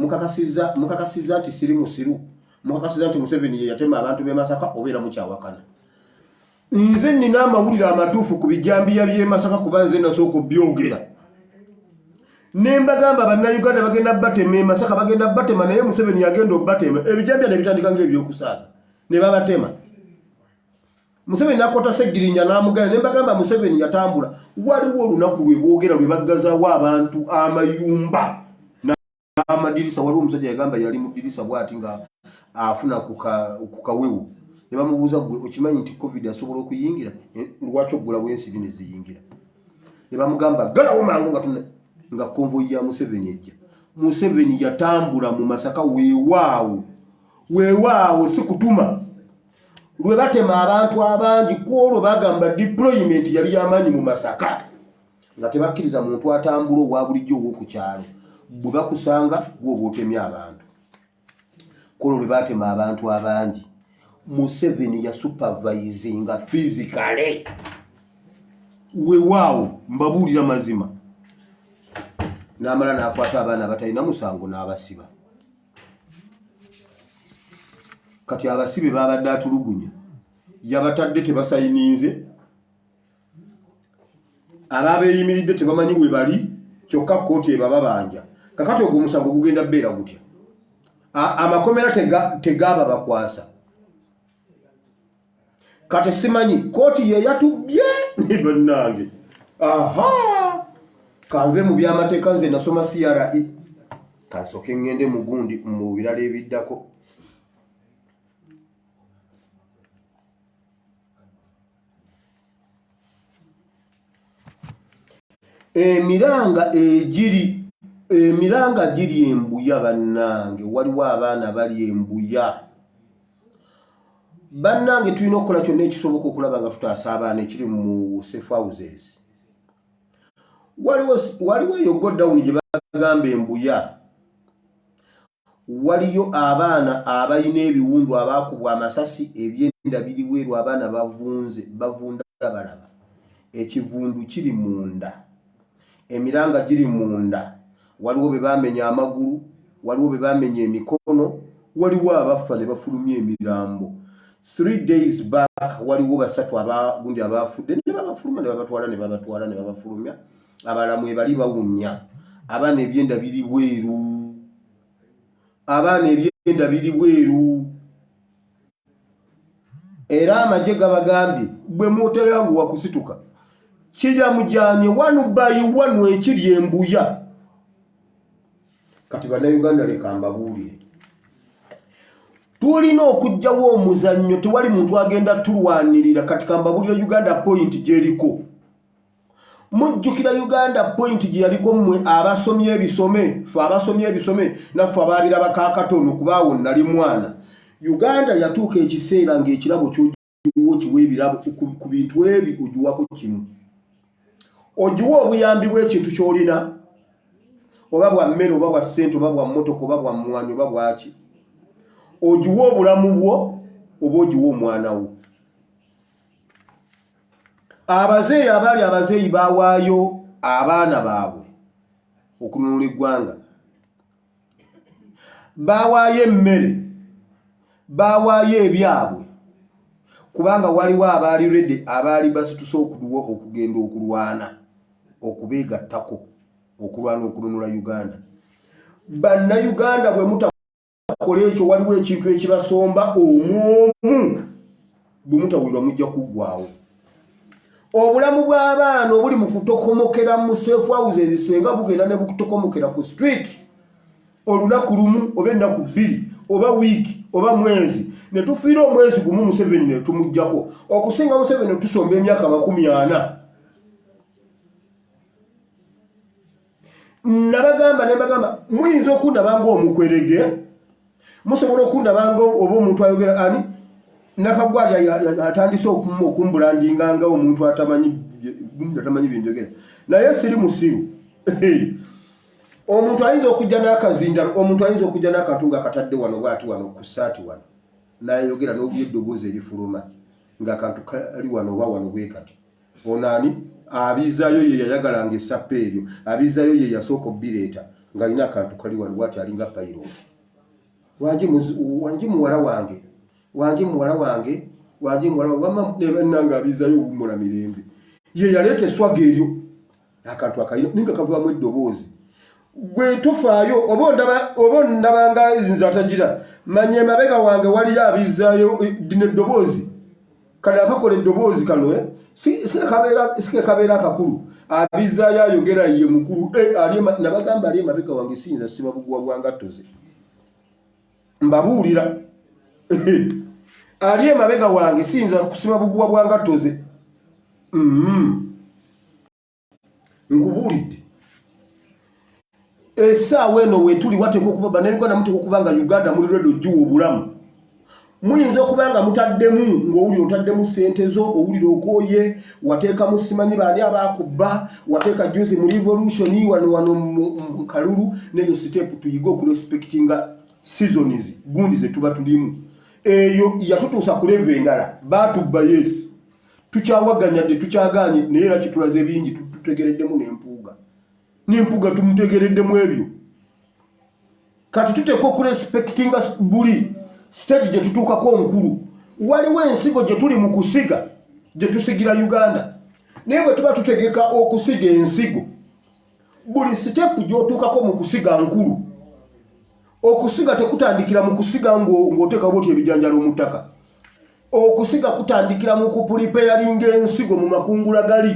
mukakasiza nti siri musiru mukakasiza nti Museveni ye yatema abantu b'e Masaka obeera mukyawakana. Nze nina amawulire amatuufu ku bijambiya by'e Masaka kuba nze nasooka byogera ne mbagamba bannayuganda bagenda batema e Masaka bagenda batema naye Museveni yagenda obatema ebijambiya ne bitandika ng'ebyokusaaga ne babatema. Museveni nakota Segirinya n'amugana ne mbagamba Museveni yatambula waliwo olunaku lwe boogera lwe baggazaawo abantu amayumba amadirisa waliwo omusajja yagamba yali mu dirisa bw'ati nga afuna ku kawewo ne bamubuuza gwe okimanyi nti covid asobola okuyingira lwaki oggulawo ensiri ne ziyingira ne bamugamba galawo mangu nga konvoyi ya Museveni ejja. Museveni yatambula mu Masaka weewaawo si kutuma lwe batema abantu abangi kwolwo bagamba deployment yali y'amaanyi mu Masaka nga tebakkiriza muntu atambula owa bulijjo ow'oku kyalo bwe bakusanga gwoba otemye abantu kwolwo lwe batema abantu abangi Museveni ya supervisinga physically weewaawo mbabuulira mazima n'amala n'akwata abaana batalina musango n'abasiba. Kati abasibe babadde atulugunya yabatadde tebasayininze abaabeeyimiridde tebamanyi we bali kyokka kkooti ebababanja kakati ogwo omusango gugenda bbeera gutya amakomera tegaaba bakwasa kati simanyi kkooti ye yatubye ne bannange kanve mu byamateeka nze nasoma CRE kansooke ngende mu gundi mu birala ebiddako. Emiranga giri embuya bannange waliwo abaana bali embuya bannange tulina okukola kyonna ekisoboka okulaba nga tutaasa abaana ekiri mu safe houses. Waliwo eyo godown gye bagamba embuya waliyo abaana abalina ebiwundu abaakubwa amasasi ebyenda biri weeru abaana bavunda balaba ekivundu kiri munda emiranga giri munda waliwo be bamenya amagulu waliwo be bamenya emikono waliwo abafa ne bafulumya emirambo 3 days back waliwo basatu abagundi abafudde ne babafuluma ne babatwala ne babafulumya abalamu ebali bawunya abaana ebyenda biri bweru era amagye gabagambye bwe moto yangu wakusituka kijja mujanye wanu bayi wanu ekiri embuya kati bannayuganda leka mbabuulire tulina okujjawo omuzannyo tewali muntu agenda tulwanirira kati kambabuulire Uganda point gyeriko mujjukira Uganda point gye yaliko mmwe abasomye ebisome fe abasomye ebisome naffe abaabiraba kaakatono kubaawo nali mwana. Uganda yatuuka ekiseera ng'ekirabo ky'ogiwo kiwa ebirabo ku bintu ebi ogiwako kimu. Ogiwa obuyambi bw'ekintu ky'olina oba bwa mmere oba bwa ssente oba bwa mmotoka oba bwa mmwanyi oba bwaki. Ogiwa obulamu bwo oba ogiwa omwana wo. Abazeeyi abaali abazeeyi baawaayo abaana baabwe okununula eggwanga. Baawaayo emmere, baawaayo ebyabwe kubanga waliwo abaali ready abaali basituse okugenda okulwana okubeegattako okulwana okununula Uganda. Bannayuganda bwe mutakola ekyo waliwo ekintu ekibasomba omwomu bwe mutawulirwa mujja kuggwaawo. Obulamu bw'abaana obuli mu kutokomokera mu safe houses senga bugenda ne bukutokomokera ku street olunaku lumu oba ennaku bbiri oba wiiki oba mwezi ne tufiira omwezi gumu Museveni ne tumuggyako okusinga Museveni tusomba emyaka 40. Nabagamba ne bagamba muyinza okundaba ng'omukwerege musobola okundaba oba omuntu ayogera ani nakagwali atandise okumbulandinga nga omuntu atamanyi binjogera naye siri musiru. Omuntu ayinza okujja n'akazinda omuntu ayinza okujja n'akatunga akatadde wano bwati wano ku ssaati wano n'ayogera n'obulya eddoboozi erifuluma ng'akantu kali wano oba wano bwe kati. Onaani abizaayo ye yayagalanga essappa eryo abizaayo ye yasooka obbireeta ng'alina akantu kali wano bwati alinga payiro. Wangi muwala wange wangi muwala wange wamma nebannanga abizaayo obumula mirembe ye yaleeta eswaga eryo akantu akayina ninga kavaamu eddoboozi. Gwe tufaayo oba ndabanga nze atagira manye emabega wange waliyo abizaayo dino eddoboozi kale akakola eddoboozi kano sike kabeera akakulu abizaayo ayogera ye mukulu nabagamba ali emabega wange siyinza siba buguwa bwa ngattoze mbabuulira ali emabega wange siyinza kusiba buguwa bwa ngattoze nkubuulidde. Essaawa eno wetuli wateeka okuba bannayuganda muteeka okuba nga Uganda muli lwedo jjuwa obulamu. Muyinza okuba nga mutaddemu ng'owulira otaddemu ssente zo owulira okooye wateekamu simanyi baani abaakubba wateeka juzi mu revolution wano mu kalulu neyo step tuyiga okurespectinga seasons gundi ze tuba tulimu. Eyo yatutuusa ku level endala baatubba yes tukyawaganyadde tukyagaanye naye era kitulaze bingi tutegereddemu n'empuuga tumutegereddemu ebyo. Kati tuteeka okurespectinga buli stage gye tutuukako nkulu. Waliwo ensigo gye tuli mu kusiga gye tusigira Uganda naye bwe tuba tutegeka okusiga ensigo buli step gy'otuukako mu kusiga nkulu. Okusiga tekutandikira mu kusiga ng'oteeka bwoti ebijanjalo mu ttaka. Okusiga kutandikira mu kupulipeyalinga ensigo mu makungula gali.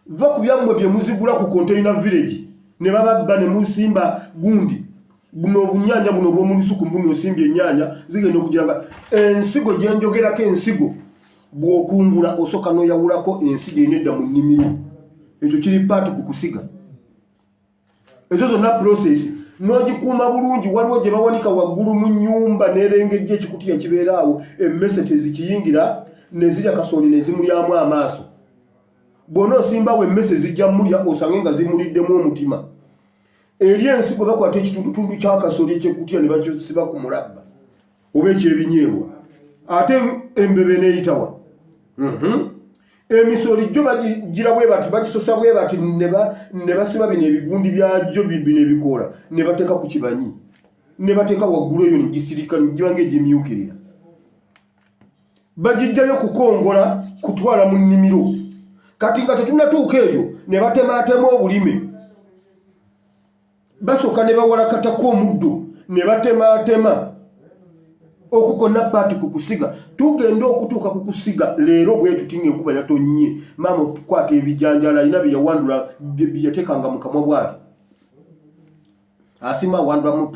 Va ku byammwe bye muzigula ku container village ne bababba ne musimba gundi buno obunyanya buno bw'omulusuku mbuno osimbye ennyanya zigenda okugiranga ensigo gye njogerako ensigo bw'okungula osooka n'oyawulako ensigo enedda mu nnimiro. Ekyo kiri paati ku kusiga. Ezo zonna process n'ogikuuma bulungi waliwo gye bawanika waggulu mu nnyumba n'erengejja ekikutiya kibeeraawo emmese tezikiyingira ne zirya kasooli ne zimulyamu amaaso. Bw'ona osimbawo emmese zijja mulya osange nga zimuliddemu omutima. Eri ensigo bakwata ekitundutundu ky'akasooli ekyekutya ne bakisiba ku mulabba oba ekyebinyeebwa ate embebe n'eyitawa. Emisoli gyo bagira bwe bati bagisosa bwe bati ne basiba bino ebigundi byagyo bino ebikoola ne bateeka ku kibanyi ne bateeka waggulu eyo ne gisirika ne giba ng'egimyukirira. Bagijjayo kukongola kutwala mu nnimiro. Kati nga tetunnatuuka eyo ne batemaatema obulime. Basooka ne bawalakatako omuddo ne batemaatema okukona paati ku kusiga. Tugenda okutuuka ku kusiga leero bwe tutinga enkuba yatonnye maama okukwata ebijanjala alina bye yawandula bye yateekanga mu kamwa bwati. Asima awandula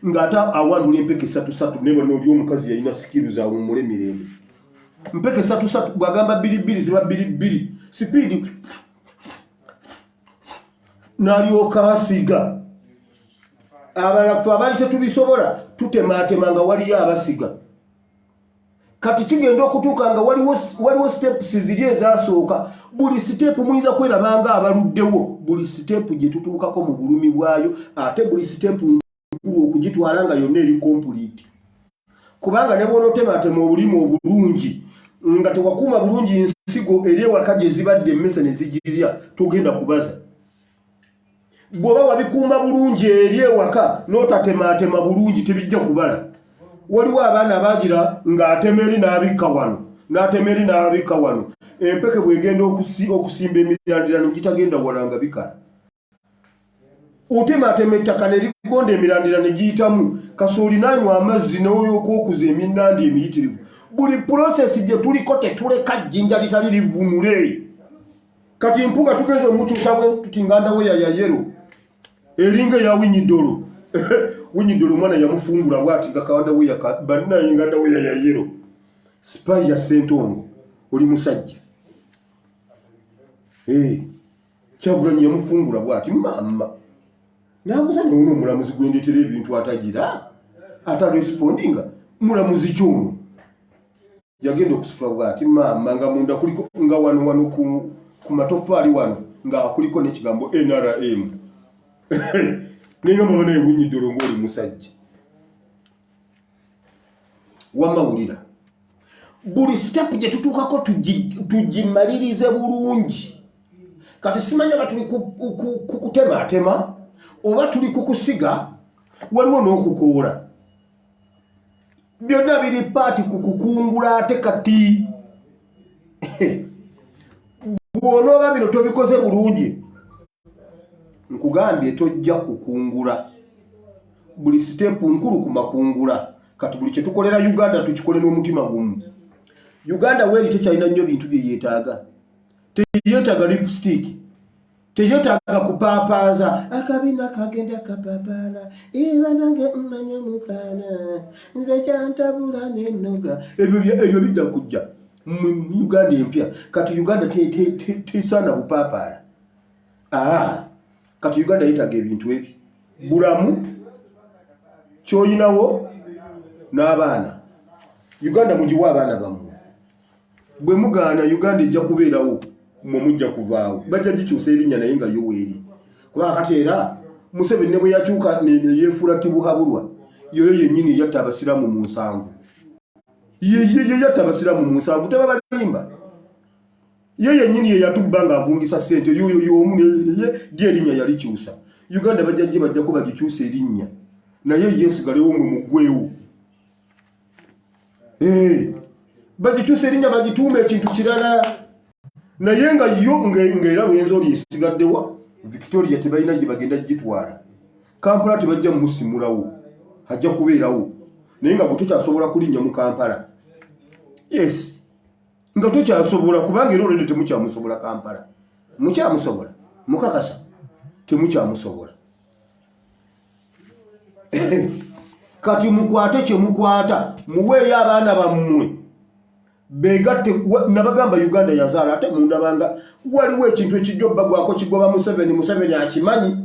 ng'ata awandula empeke 3 ne bano oli omukazi yalina sikiru za wumule mirembe. Mpeke 3 bwagamba 2 ziba 2 sipiidi n'alyoka asiga. Abalafu abali tetubisobola tutemaatema nga waliyo abasiga. Kati kigenda okutuuka nga waliwo steps ziri ezasooka. Buli step muyinza kwerabanga abaluddewo. Buli step gye tutuukako mu bulumi bwayo, ate buli step nkulu okugitwala nga yonna eri complete. Kubanga ne bw'onootemaatema obulimi obulungi nga tewakuuma bulungi ensigo eri ewaka gye zibadde emmese ne zigirya, togenda kubaza. Bw'oba wabikuuma bulungi eri ewaka n'otatemaatema bulungi tebijja kubala. Waliwo abaana abagira ng'atema eri n'abikka wano, n'atema eri n'abikka wano. Empeke bw'egenda okusimba emirandira gitagenda wala nga bikala. Otemaatema ettaka ne ligonda emirandira ne giyitamu, kasooli n'anywa amazzi n'olyoka okuza eminnandi emiyitirivu. Buli process gye tuliko tetuleka jjinja litali livumule. Kati Mpuuga tugeze omukyusa bwe tuti nganda we ya yero. Eringa ya Winyidolo. Winyidolo omwana yamufungula bwati gakawanda we ya banna nganda we ya yero. Spy ya Sentongo. Oli musajja. Kyagulanyi yamufungula bwati mama. Namusajja ono omulamuzi gwendetera ebintu atagira. Ata respondinga mulamuzi kyono. Yagenda okusitwa bwati mama nga munda kuliko nga wano ku matofaali wano nga kuliko n'ekigambo NRM. Ninga mabona Winyidolo ng'oli musajja. Wamawulira. Buli step gye tutuukako tugimalirize bulungi. Kati simanya nga tuli kukutemaatema oba tuli kukusiga, waliwo n'okukoola. Byonna biri paati kukukungula ate kati. Bw'onooba bino tobikoze bulungi, nkugambye tojja kukungula. Buli step nkulu ku makungula. Kati buli kye tukolera Uganda tukikole n'omutima gumu. Uganda weeri tekyalina nnyo bintu bye yeetaaga. Teyeetaaga lipstick. Teyeetaaga kupaapaaza. Akabina kagenda kapapaala. Eba nange mmanya mukaana. Nze kyantabula n'ennoga. Ebyo bijja kujja mu Uganda empya. Kati Uganda tesaana bupaapaala. Kati Uganda yeetaaga ebintu ebi. Bulamu ky'oyinawo n'abaana. Uganda mugiwa abaana bammwe. Bwe mugaana Uganda ejja kubeerawo, mwe mujja kuvaawo. Bajja gikyusa erinnya naye nga yo weeri. Kubanga kati era Museveni ne bwe yakyuka ne yeefuula Tibuhaburwa, yoyo yennyini yatta abasiraamu mu 7. Ye yatta abasiraamu mu 7, teba balimba. Ye yennyini ye yatubba ng'avungisa ssente, yoyo y'omu erinnya yalikyusa. Uganda bajja kuba gikyusa erinnya. Naye yeesigalewo mwe muggwewo. Bagikyusa erinnya bagituuma ekintu kirala. Naye nga yo ng'era lwenzo lyesigaddewa, Victoria tebalina gye bagenda gitwala. Kampala tebajja musimulawo, hajja kubeerawo. Naye nga bwe tokyasobola kulinnya mu Kampala. Yes, nga tokyasobola kubanga era olwedde temukyamusobola Kampala. Mukyamusobola, mukakasa, temukyamusobola. Kati mukwate kye mukwata, muweeyo abaana bammwe. Begatte nabagamba Uganda yazaala ate mundabanga waliwo ekintu ekijjo bagwako kigoba Museveni akimanyi.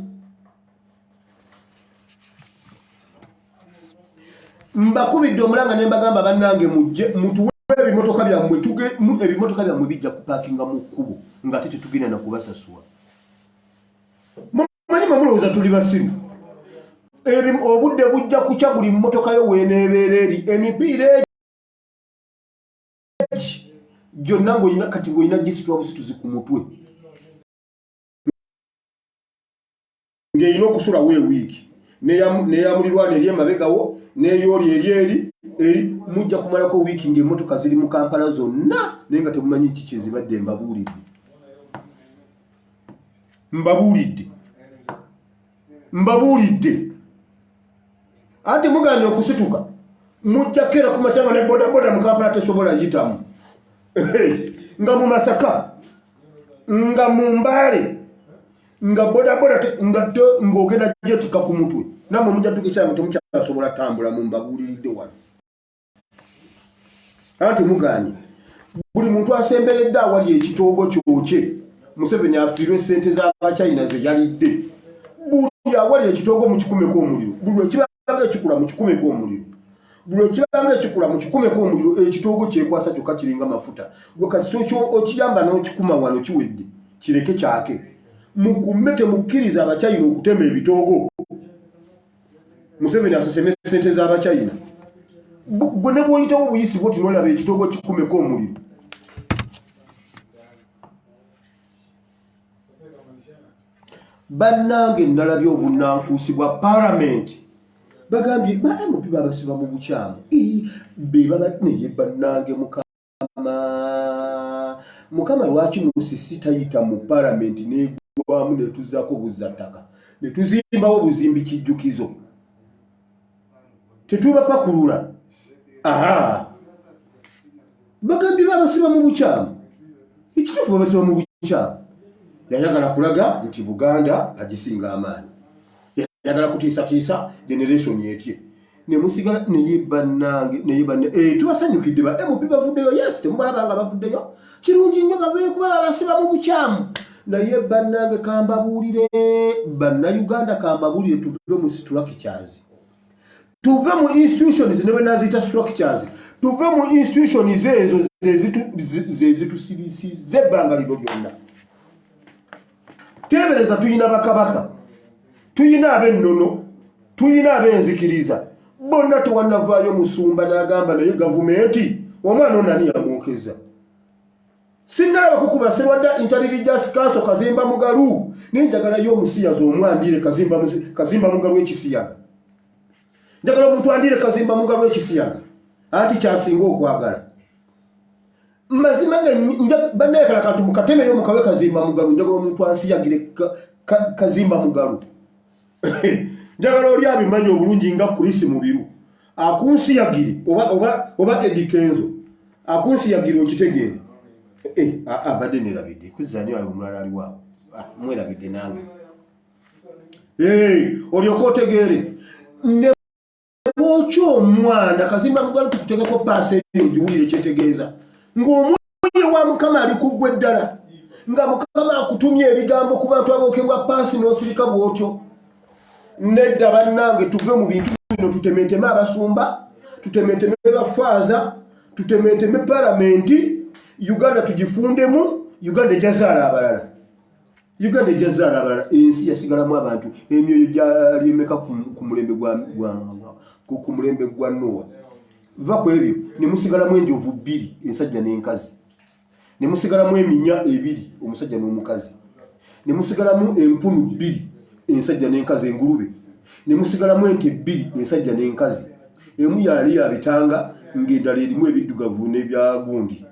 Mbakubidde omulanga ne mbagamba bannange mujje mutuwe ebimotoka byammwe ebimotoka byammwe bijja kupaakinga mu kkubo nga ate tetugenda na kubasasula. Mumanyi mulowooza tuli basiru. Obudde bujja kukya buli mmotoka yo weeneebeera eri emipiira gyonna ng'olina kati ng'olina gisitwa busituzi ku mutwe. Ng'erina okusulawo ewiiki. N'eyamulirwana eri emabegawo, n'eyoli eri mujja kumalako wiiki ng'emmotoka ziri mu Kampala zonna naye nga temumanyi ki kye zibadde. Mbabuulidde. Ate muganye okusituka. Mujja kera ku makyanga ne bodaboda mu Kampala tesobola yitamu. Nga mu Masaka, nga mu Mbale, nga bodaboda ng'ogenda jetika ku mutwe. Namwe mujja tukikyanga temukyasobola tambula mu mbabuulidde wano. Ate muganye buli muntu asemberedde awali ekitoogo kyokye Museveni afiirwe sente z'Abachina ze yalidde. Buli awali ekitoogo mu kikumeko omuliro. Buli ekibanga ekikula mu kikumeko omuliro. Buli ekibanga ekikula mu kikumeko omuliro ekitoogo kyekwasa kyokka kiringa mafuta. Gwe kasito okiyamba n'okikuma wano kiwedde. Kireke kyake. Mukumme temukkiriza Abachina okutema ebitoogo. Museveni aseseme sente z'Abachina. Gwe ne bw'oyitawo obuyisi bw'oti n'olaba ekitoogo kikumeko omuliro. Bannange nalabye obunnanfuusi bwa Parliament. Bagambye ba MP babasiba mu bukyamu. Be naye bannange Mukama lwaki musisi tayita mu Parliament n'egwamu ne tuzaako buzattaka. Ne tuzimbawo buzimbi kijjukizo. Tetubapakulula. Bagambye babasiba mu bukyamu. Ekituufu babasiba mu bukyamu. Yayagala kulaga nti Buganda agisinga amaanyi. Yayagala kutiisatiisa generation yetye. Ne musigala naye bannange tubasanyukidde ba MP bavuddeyo. Yes, temubalabanga bavuddeyo. Kirungi nnyo baveeyo kuba babasiba mu bukyamu. Naye bannange kambabuulire, bannayuganda kambabuulire tuve mu structures. Tuve mu institutions ne banaaziyita structures. Tuve mu institutions ezo zezitusibisiza ebbanga lino lyonna. Tebereza tuyina bakabaka, tuyina ab'ennono, tuyina ab'enzikiriza. Bonna tewannavaayo musumba n'agamba naye gavumenti omwana onani yamwokeza. Sinnalaba kukuba Serwadda Intelligence Council Kazimba Mugalu nenjagalayo omusiyazi omwandire Kazimba Mugalu ekisiyaga. Njagala omuntu andire Kazimba Mugalu ekisiyaga. Anti kyasinga okwagala. Mazima banekala kantu mukateme yo mukawe Kazimba Mugalu njagala omuntu ansiyagire Kazimba Mugalu. Njagala oli abimanyi obulungi nga kulisi mubiru. Akunsiyagire oba Edikenzo. Akunsiyagire okitegeere. Abadde nerabidde kuzanyo ayo omulala ali waawo. Mwerabidde nange. Olyoka otegeere. Ne bw'okyo omwana Kazimba Mugalu tukutegeko paasi eyo ogiwulire kyetegeeza. Ng'omwoyo wa Mukama ali kuggwe ddala. Nga Mukama akutumye ebigambo ku bantu abookebwa paasi n'osirika bw'otyo. Nedda bannange tuve mu bintu bino tutemeteme abasumba, tutemeteme bafaaza, tutemeteme Palamenti. Uganda tugifundemu, Uganda ejazaala abalala. Uganda ejazaala abalala. Ensi yasigalamu abantu emyoyo gyali emeka ku mulembe gwa Noah. Va ku ebyo ne musigalamu enjovu bbiri ensajja n'enkazi. Ne musigalamu eminya ebiri omusajja n'omukazi. Ne musigalamu empunu bbiri ensajja n'enkazi engulube. Ne musigalamu ente bbiri ensajja n'enkazi. Emu yali yabitanga ng'endala erimu ebiddugavu n'ebyagundi.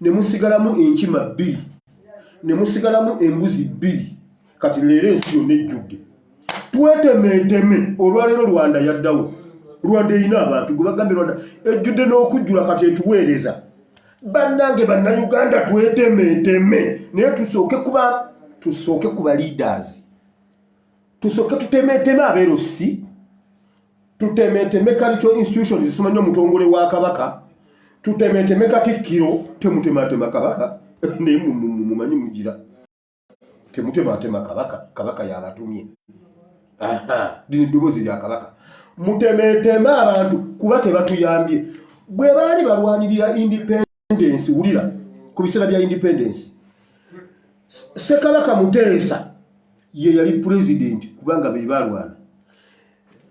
Ne musigalamu enkima bbiri. Ne musigalamu embuzi bbiri. Kati leero ensi yonna ejjudde. Twetemeeteme olwaleero Rwanda yaddawo. Rwanda erina abantu gwe bagambye Rwanda ejjudde n'okujjula kati etuweereza. Bannange bannayuganda twetemeeteme naye tusooke kuba leaders. Tusooke tutemeeteme abeerosi. Tutemeeteme cultural institutions zisimanyi omutongole wa Kabaka. Tutemeeteme Katikkiro temutematema Kabaka naye mumanyi mugira. Temutematema Kabaka yabatumye. Lino eddoboozi lya Kabaka. Mutemeeteme abantu kuba tebatuyambye. Bwe baali balwanirira independence wulira ku biseera bya independence. Ssekabaka Muteesa ye yali president kubanga be balwana.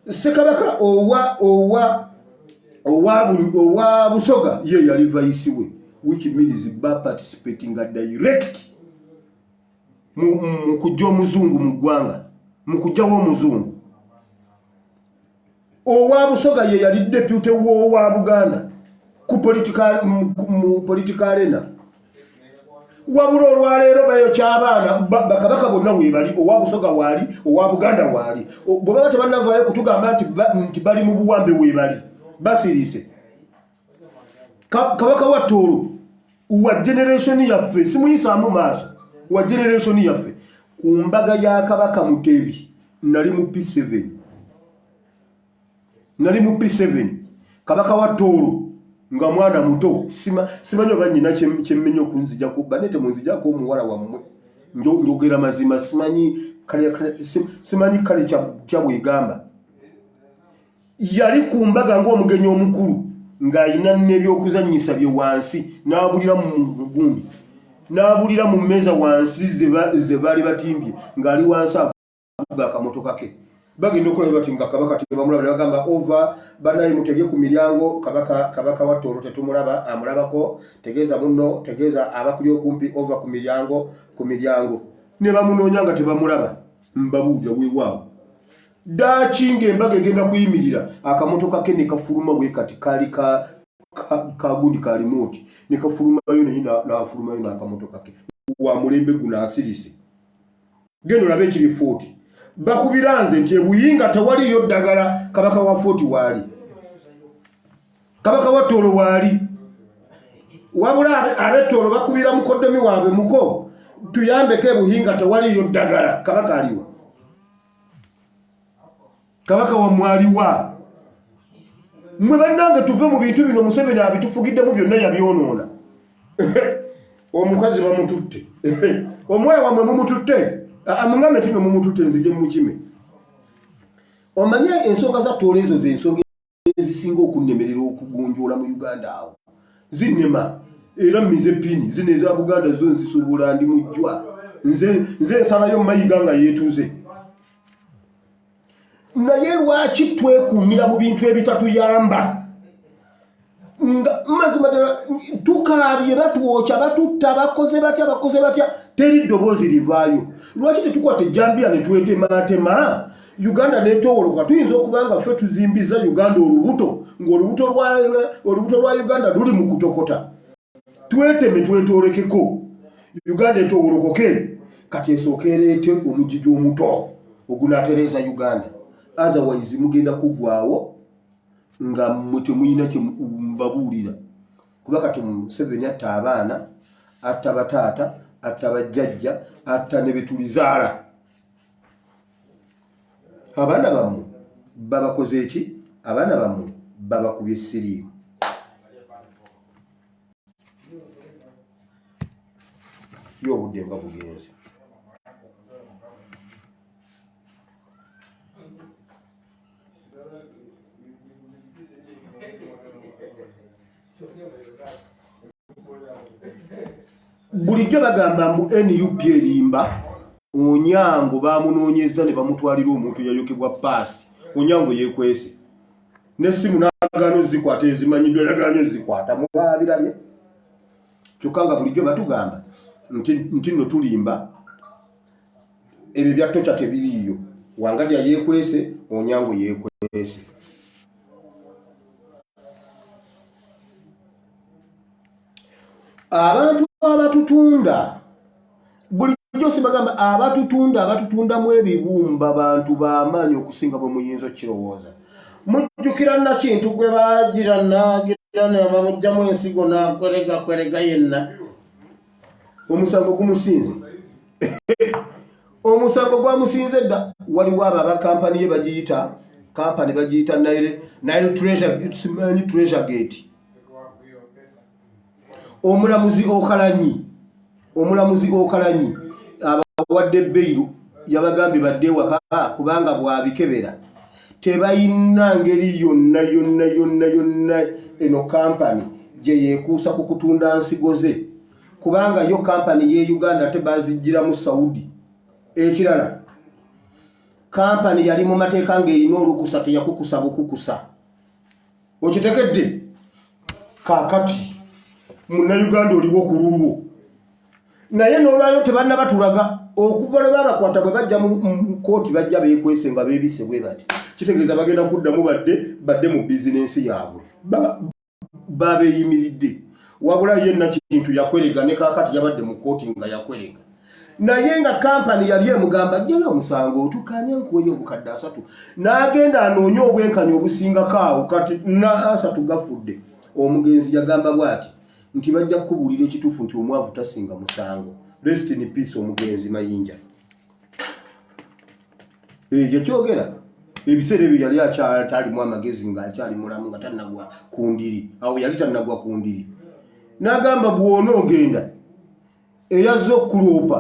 Ssekabaka owa Busoga ye yali vice we, which means participating direct mu kujja omuzungu mu ggwanga, mu kujjawo omuzungu. Owa Busoga ye yali deputy wa Buganda ku political arena. Wabula olwaleero bayokya abaana bakabaka bonna weebali. Owa Busoga waali, owa Buganda waali. Bwe baba tebannavaayo kutugamba nti bali mu buwambe weebali basiriise. Kabaka wa Tooro wa generation yaffe simuyisaamu maaso wa generation yaffe ku mbaga ya Kabaka Mutebi nali mu P7. Kabaka wa Tooro nga mwana muto simanyi oba nyina kyemmenya okunzija ku banete munzijako omuwala wammwe njogera mazima simanyi kale kyabwegamba yali ku mbaga ng'omugenyi omukulu ng'alina n'ebyokuzannyisa bye wansi n'abulira mu gumbi n'abulira mu mmeeza wansi ze baali batimbye ng'ali wansi avuga akamotoka ke bagenda okulaba bati nga kabaka tebamulaba ne bagamba ova banaye mutege ku miryango kabaka wattoolo tetumulaba amulabako tegeeza munno tegeeza abakuli okumpi ova ku miryango ne bamunoonya nga tebamulaba mbabuulira weewaawo ddaaki ng'embaga egenda kuyimirira akamotoka ke ne kafuluma bwe kati kaali kagundi ka remote ne kafulumayo naye n'afulumayo n'akamotoka ke wa mulembe guno asirise genda olabe ekiri 40 bakubiranze nti ebuyinga tewaliyo ddagala kabaka wa 40 waali kabaka wa Toolo waali wabula ab'Etoolo bakubira mukoddomi waabwe muko tuyambeko ebuyinga tewaliyo ddagala kabaka aliwa kabaka wa mwaliwa mwe bannange tuve mu bintu bino Museveni abitufugiddemu byonna yabyonoona omukazi bamututte omwana wamwe mumututte amungambe tino mumututte nzije mukime omanye ensonga za Toolo ezo z'ensonga ezisinga okunnemerera okugonjoola mu Uganda awo zinnema era mize pini zino eza Buganda zo nzisobola ndi mujjwa nze nsalayo mayiga nga yeetuze naye lwaki twekuumira mu bintu ebitatuyamba nga mazima ddala tukaabye batwokya batutta bakoze batya teri ddoboozi livaayo lwaki tetukwata ejjambiya ne twetematema Uganda netowoloka tuyinza okubanga ffe tuzimbiza Uganda olubuto ng'olubuto lwa Uganda luli mu kutokota tweteme twetoolekeko Uganda etowolokoke kati esooka ereete omujiji omuto ogunaatereeza Uganda otherwise mugenda kuggwaawo nga mmwe temuyina kye mbabuulira kuba kati Museveni atta abaana atta bataata atta bajjajja atta ne betulizaala abaana bammwe babakoze eki abaana bammwe babakubye essiriimu y'obudde nga bugenze bulijjo bagamba mbu NUP erimba Onyango bamunoonyeza ne bamutwalira omuntu yayokebwa paasi Onyango yeekwese n'essimu n'agaano zikwata ezimanyiddwa yagaanyo zikwata mubabirabye kyokka nga bulijjo batugamba nti nno tulimba ebyo bya tocha tebiriiyo Wangadya yeekwese Onyango yeekwese abantu abatutunda bulijjo sibagamba abatutundamu ebibumba bantu b'amaanyi okusinga bwe muyinza okirowooza mujjukira nakintu gwe baagira ne bamugjamu ensigo n'akwerega yenna omusango gumusinze omusango gwamusinze dda waliwo abo abakampani ye bagiyita Nile Treasure Gate omulamuzi Okalanyi abawadde bbeeru yabagambye badde waka kubanga bwabikebera tebayina ngeri yonna eno kampani gye yeekuusa ku kutunda nsigo ze kubanga yo kampani ye Uganda tebazijjiramu Saudi ekirala kampani yali mu mateeka ng'erina olukusa teyakukusa bukukusa okitekedde kaakati Munnayuganda oliwo ku lulwo naye n'olwayo tebanna batulaga okuva lwe babakwata bwe bajja mu kooti bajja beekwese nga beebise bwe bati kitegeeza bagenda kuddamu badde mu bizinensi yaabwe babeeyimiridde wabula yenna kintu yakwerega ne kaakati yabadde mu kooti nga yakwerega naye nga kampani yali emugamba jjayo omusango otukanye nkuweyo obukadde 3 n'agenda anoonye obwenkanya obusingako awo kati na 3 gafudde omugenzi yagamba bw'ati nti bajja kukubuulira ekituufu nti omwavu tasinga musango rest in peace omugenzi Mayinja yakyogera ebiseera ebyo yali akyalimu amagezi nga akyali mulamu nga tannagwa ku ndiri awo yali tannagwa ku ndiri n'agamba bw'onoogenda eyazze okukuloopa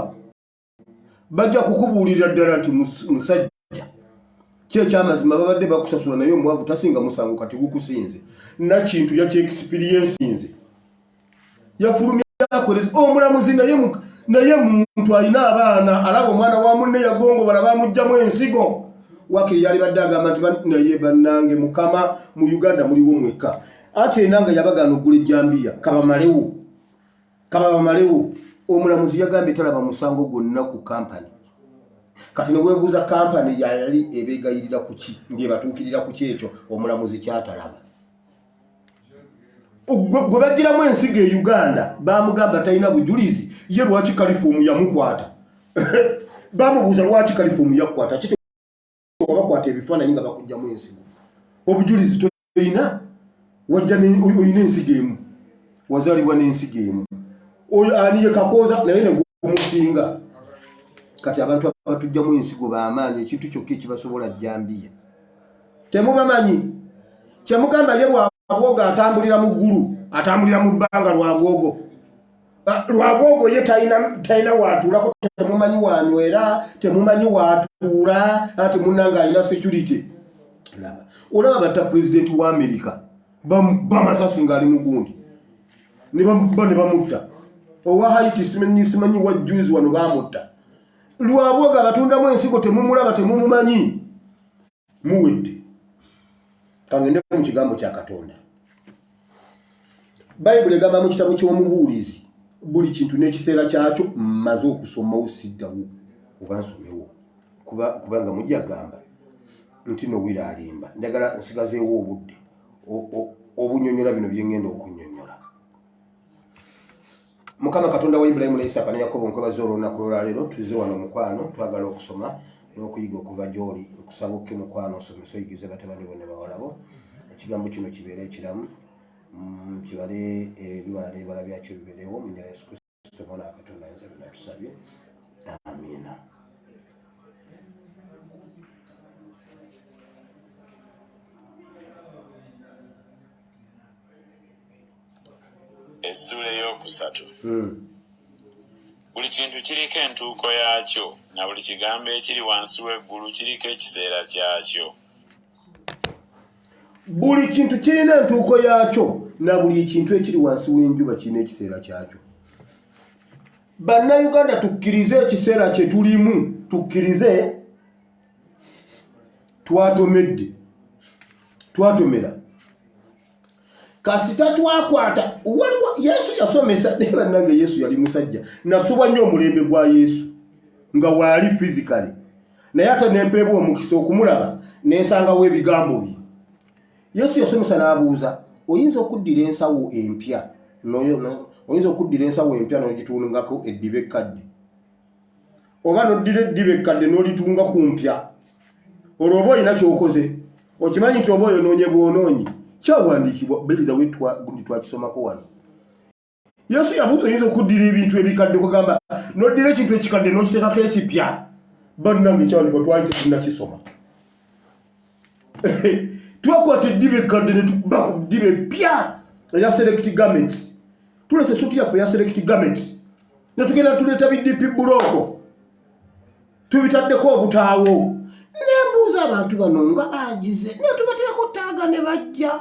bajja kukubuulira ddala nti musajja kyekyamazima babadde bakusasula naye omwavu tasinga musango kati gukusinze nakintu yakyeexperiensinze yafulumya akoleza omulamuzi naye muntu alina abaana alaba omwana wa munne yagongobola bamugjamu ensigo wake yali badde agamba nti naye bannange mukama mu Uganda muliwo mwekka ate enanga yabagaana okugula ejjambiya kabamalewo omulamuzi yagambye talaba musango gwonna ku kampani kati neweebuuza kampani yali ebegayirira ku ki ng'ebatuukirira ku kyekyo omulamuzi kyatalaba gwe bagiramu ensigo e Uganda bamugamba talina bujulizi ye lwaki kalifuumu yamukwata bamubuuza lwaki kalifuumu yakukwata kiti wabakwata ebifaananyi nga bakugjamu ensigo obujulizi toyina wajja oyina ensigo emu wazaalibwa n'ensigo emu oyo aniye kakooza naye negumusinga kati abantu abatujjamu ensigo b'amaanyi ekintu kyokka ekibasobola jjambiya temubamanyi kyemugamba ye lwabwogo atambulira mu ggulu atambulira mu bbanga lwabwogo ye talina watuulako temumanyi wanywera temumanyi watuula ate munnanga alina security olaba batta pulezidenti wa Amerika bamasasi ng'ali mu gundi ne bamutta owa Haiti simanyi wajjuzi wano bamutta lwabwogo abatundamu ensigo temumulaba temumumanyi muwedde kangende mu kigambo kya Katonda Bayibuli egamba mu kitabo ky'omubuulizi buli kintu n'ekiseera kyakyo mmaze okusomawo siddawo oba nsomewo kubanga mujja gamba nti nowira alimba njagala nsigazeewo obudde obunyonyola bino bye ngenda okunyonyola Mukama Katonda wa Ibrahimu ne Isaaka ne Yakobo nkwebaza olunaku lwaleero tuze wano mukwano twagala okusoma n'okuyiga okuva gy'oli okusaba okke mukwano osomesa oyigize batabani bo ne bawalabo ekigambo kino kibeere ekiramu kibale ebibala n'ebibala byakyo bibeerewo mu nnyina Yesu Kristo mwana wa Katonda ayinza byonna tusabye amiina. Essula ey'okusatu. Buli kintu kiriko entuuko yaakyo na buli kigambo ekiri wansi w'eggulu kiriko ekiseera kyakyo. Buli kintu kirina entuuko yaakyo na buli kintu ekiri wansi w'enjuba kirina ekiseera kyakyo. Bannayuganda tukkirize ekiseera kye tulimu tukkirize twatomera kasita twakwata waliwo Yesu yasomesa ne bannange Yesu yali musajja nasuba nnyo omulembe gwa Yesu nga waali physically naye ate nempeebwa omukisa okumulaba nensangawo ebigambo bye Yesu yasomesa n'abuuza oyinza okuddira ensawo empya n'ogitungako eddiba ekkadde oba n'oddira eddiba ekkadde n'olitunga ku mpya olwo oba olina ky'okoze okimanyi nti oba oyonoonye bwonoonyi kyawandiikibwa belida we twakisomako wano. Yesu yabuuza oyinza okuddira ebintu ebikadde kugamba n'oddira ekintu ekikadde n'okiteekako ekipya bannange kyawandikibwa twali tetunnakisoma twakwata eddiba ekkadde ne tukuba ku ddiba eppya eya select garments tulese essuuti yaffe eya select garments ne tugenda tuleeta biddipi buloko tubitaddeko obutaawo nembuuza abantu bano nga agize ne tubateekako ttaaga ne bajja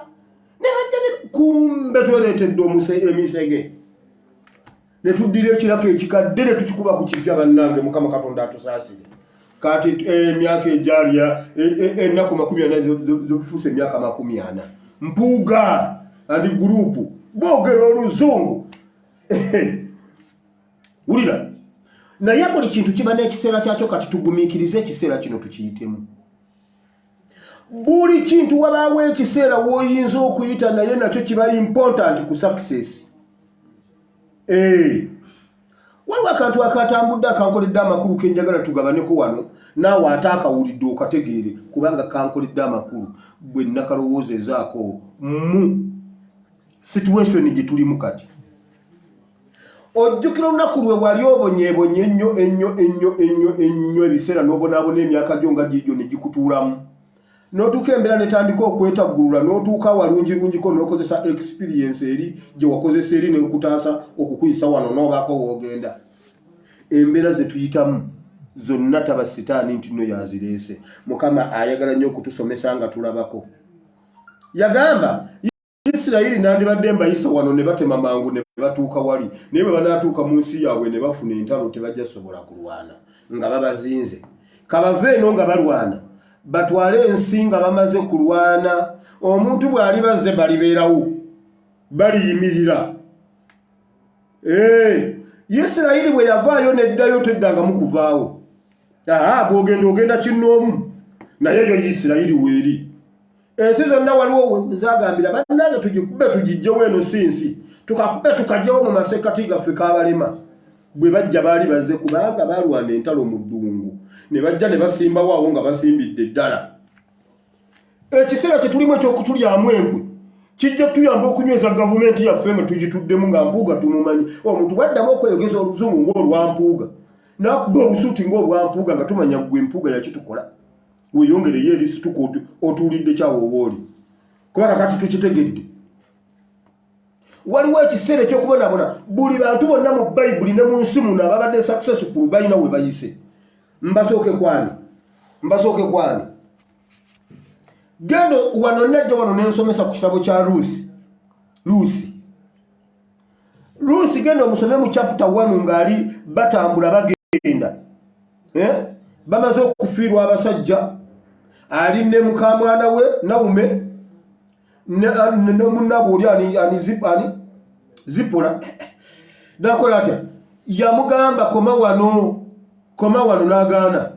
kumbe twereetedde emisege ne tuddira ekirako ekikadde ne tukikuba ku kipya bannange Mukama Katonda atusaasire kati emyaka ejaali ennaku 40 zobifuuse emyaka 40 Mpuuga andi gurupu boogera oluzungu wulira naye buli kintu kiba n'ekiseera kyakyo kati tugumiikirize ekiseera kino tukiyitemu buli kintu wabaawo ekiseera w'oyinza okuyita naye nakyo kiba important ku success waliwo akantu akatambudde akankoledde amakulu kenjagala tugabaneko wano naawe ate akawulidde okategeere kubanga kankoledde amakulu bwe nakalowoozezaako mu situation gye tulimu kati ojjukira olunaku lwe wali obonyeebonye ennyo ebiseera n'obonaabona emyaka gyo nga giigyo ne gikutuulamu notuuka embeera netandika okwetaggulula notuuka walungi-lungiko nokozesa experience eri gye wakozesa eri nekutaasa okukuyisa wano nobaako woogenda. Embeera ze tuyitamu zonna taba sitaani nti nno yazireese. Mukama ayagala nnyo okutusomesa nga tulabako. Yagamba Isirayiri nandibadde mbayisa wano ne batema mangu ne batuuka wali, naye bwe banaatuuka mu nsi yaabwe ne bafuna entalo tebajja sobola kulwana nga babazinze. Kabave eno nga balwana batwale ensi nga bamaze kulwana. Omuntu bw'ali bazze balibeerawo baliyimirira. Isirayiri bwe yavaayo neddayo teddangamu kuvaawo. Bw'ogenda ogenda kinnoomu naye yo Isirayiri weeri. Ensi zonna waliwo zagambira bannange tugikube tugijjewo eno sinsi tukakube tukajjawo mu masekati gaffe k'abalema. Bwe bajja baali bazze kubanga balwana entalo mu ddungu ne bajja ne basimbawo awo nga basimbidde ddala. Ekiseera kye tulimu eky'okutulyamu enkwe kijja tuyamba okunyweza gavumenti yaffe nga tugituddemu nga Mpuuga tumumanyi. Omuntu bwaddamu okweyogeza oluzungu ng'olwa Mpuuga n'akuba obusuuti ng'olwa Mpuuga nga tumanya gwe Mpuuga yakitukola. Weyongereyo eri situko otuulidde kyawo obooli kubanga kati tukitegedde. Waliwo ekiseera eky'okubonabona buli bantu bonna mu Bayibuli ne mu nsi muno ababadde successful balina we bayise. Mbasooke kwani gendo wano najja wano nensomesa ku kitabo kya Luusi gendo omusome mu chapter 1 ng'ali batambula bagenda bamaze okufiirwa abasajja. Ali ne mukamwana we Naume ne munnabo oli ani Zipora nakola atya yamugamba koma wano n'agaana.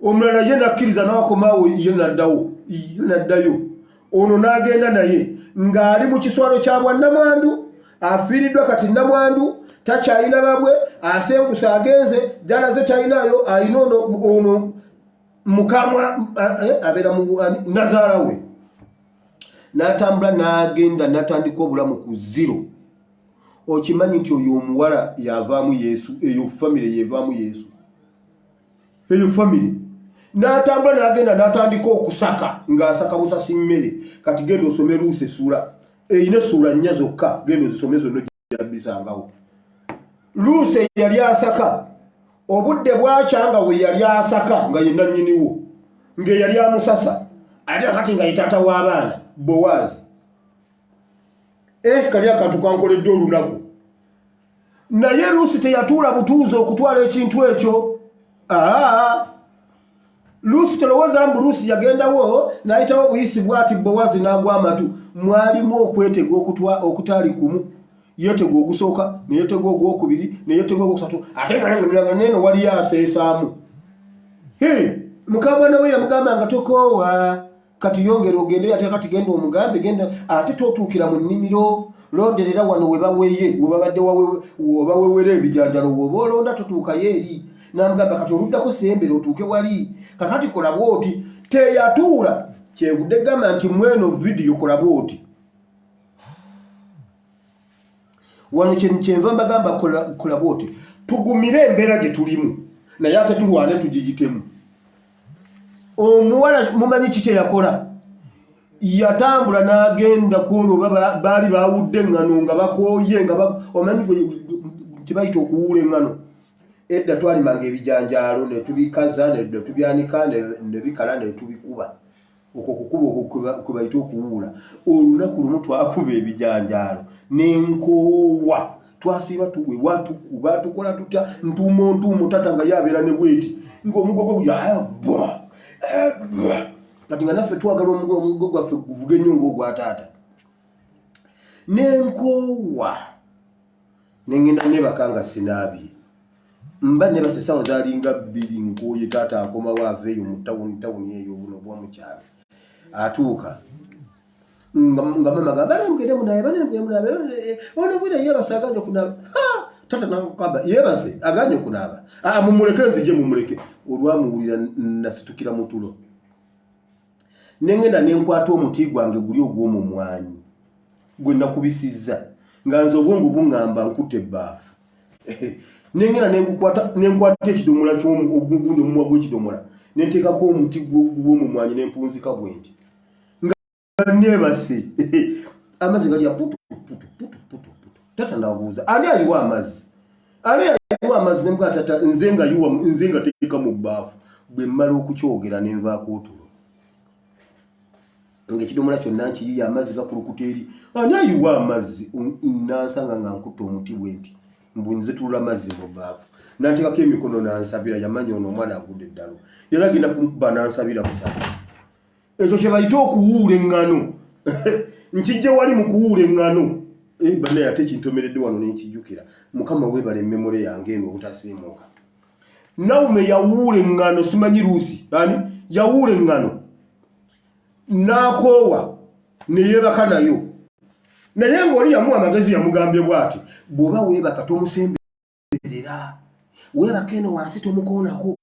Omulala ye nakkiriza n'akomawo ye naddayo. Ono n'agenda naye ng'ali mu kiswalo kya bwannamwandu afiiriddwa kati nnamwandu takyayina babwe asengusa agenze gy'alaze tayinayo ayina ono mukamwa abeera mu nazaala we. N'atambula n'agenda n'atandika obulamu ku zero. Okimanyi nti oyo omuwala yavaamu Yesu, eyo famire yevaamu Yesu, eyo famire. N'atambula n'agenda n'atandika okusaka ng'asaka busasi mmere. Kati genda osome Luusi essuula eyina essuula 4 zokka, genda ozisome zonna gyabisangawo. Luusi yali asaka obudde bwakya nga we yali asaka nga yenna nnyiniwo ng'eyali amusasa ate kati nga yitaata w'abaana Bowaazi. Kali akantu kankoledde olunaku. Naye Luusi teyatuula butuuzi okutwala ekintu ekyo. Luusi tolowooza mbu Luusi yagendawo n'ayitawo buyisi bw'ati Bowaazi n'agwa amatu. Mwalimu okwetega okutaali kumu. Yeetega ogusooka neyeetega ogwokubiri neyeetega ogwokusatu ate nga neno waliyo aseesaamu. Mukamwana we yamugamba nga tokoowa kati yongera ogende ate kati genda omugambe genda ate totuukira mu nnimiro londerera wano we babadde wawewera ebijanjalo woba olonda totuukayo eri. N'amugamba kati oluddako sembere otuuke wali kakati kola bw'oti. Teyatuula kyevudde gamba nti mweno vidiyo kola bw'oti. Wano kyenva mbagamba kola bw'oti tugumire embeera gye tulimu naye ate tulwane tugiyitemu. Omuwala mumanyi kiki yakola? Yatambula n'agenda kwolwo baali bawudde eŋŋano nga bakooye nga omanyi kibayita okuwuula eŋŋano. Edda twalimanga ebijanjaalo ne tubikaza ne tubyanika ne bikala ne tubikuba. Okwo kukuba kwe bayita okuwuula. Olunaku lumu twakuba ebijanjaalo n'enkoowa twasiiba tuwe watukuba tukola tutya ntuumo tata nga yabeera ne bweti ng'omugogo gulya kati nga naffe twagala omugogo gwaffe guvuga ennyo ng'ogwa taata. N'enkoowa n'engenda nebaka nga sinaabye. Mba nebase sawa zaalinga 2 nkooye taata akomawo aveeyo mu tawuni eyo buno bw'omukyalo. Atuuka nga mama gamba balemugende munaye ono bwira yebase aganye okunaaba. Tata nakugamba yebase aganye okunaaba. Mumuleke nzije mumuleke. Olwamuwulira nasitukira mu tulo. Nengenda nenkwata omuti gwange guli ogw'omumwanyi gwe nakubisizza nga nze obwongo buŋŋamba nkute ebbaafu. nengera nenkwata ekidomola ky'omugundi omumwa gw'ekidomola nenteekako omuti gw'omumwanyi nempunzika bwenti nga nebase amazzi galya putu tata ndabuuza ani ayiwa amazzi nembuga tata nze nga teeka mu bbaafu bwe mmala okukyogera nenvaako otulo ng'ekidomola kyonna nkiyiye amazzi gakulukuta eri ani ayiwa amazzi nansanga nga nkutta omuti bwenti mbunze tulula amazzi mu bbaafu nanteekako emikono nansabira yamanya ono omwana agudde eddalo era agenda kumukuba nansabira busaba ekyo kye bayita okuwuula eŋŋano nkijja wali mu kuwuula eŋŋano banaye ate kintomeredde wano nenkijjukira mukama weebala emmemole yange eno obutasiimuuka Naume yawuula eŋŋano simanyi luusi ani yawuula eŋŋano n'akoowa ne yeebaka nayo naye ng'oli yamuwa amagezi yamugambye bw'ati bw'oba weebaka tomusemberera weebaka eno wansi tomukoonako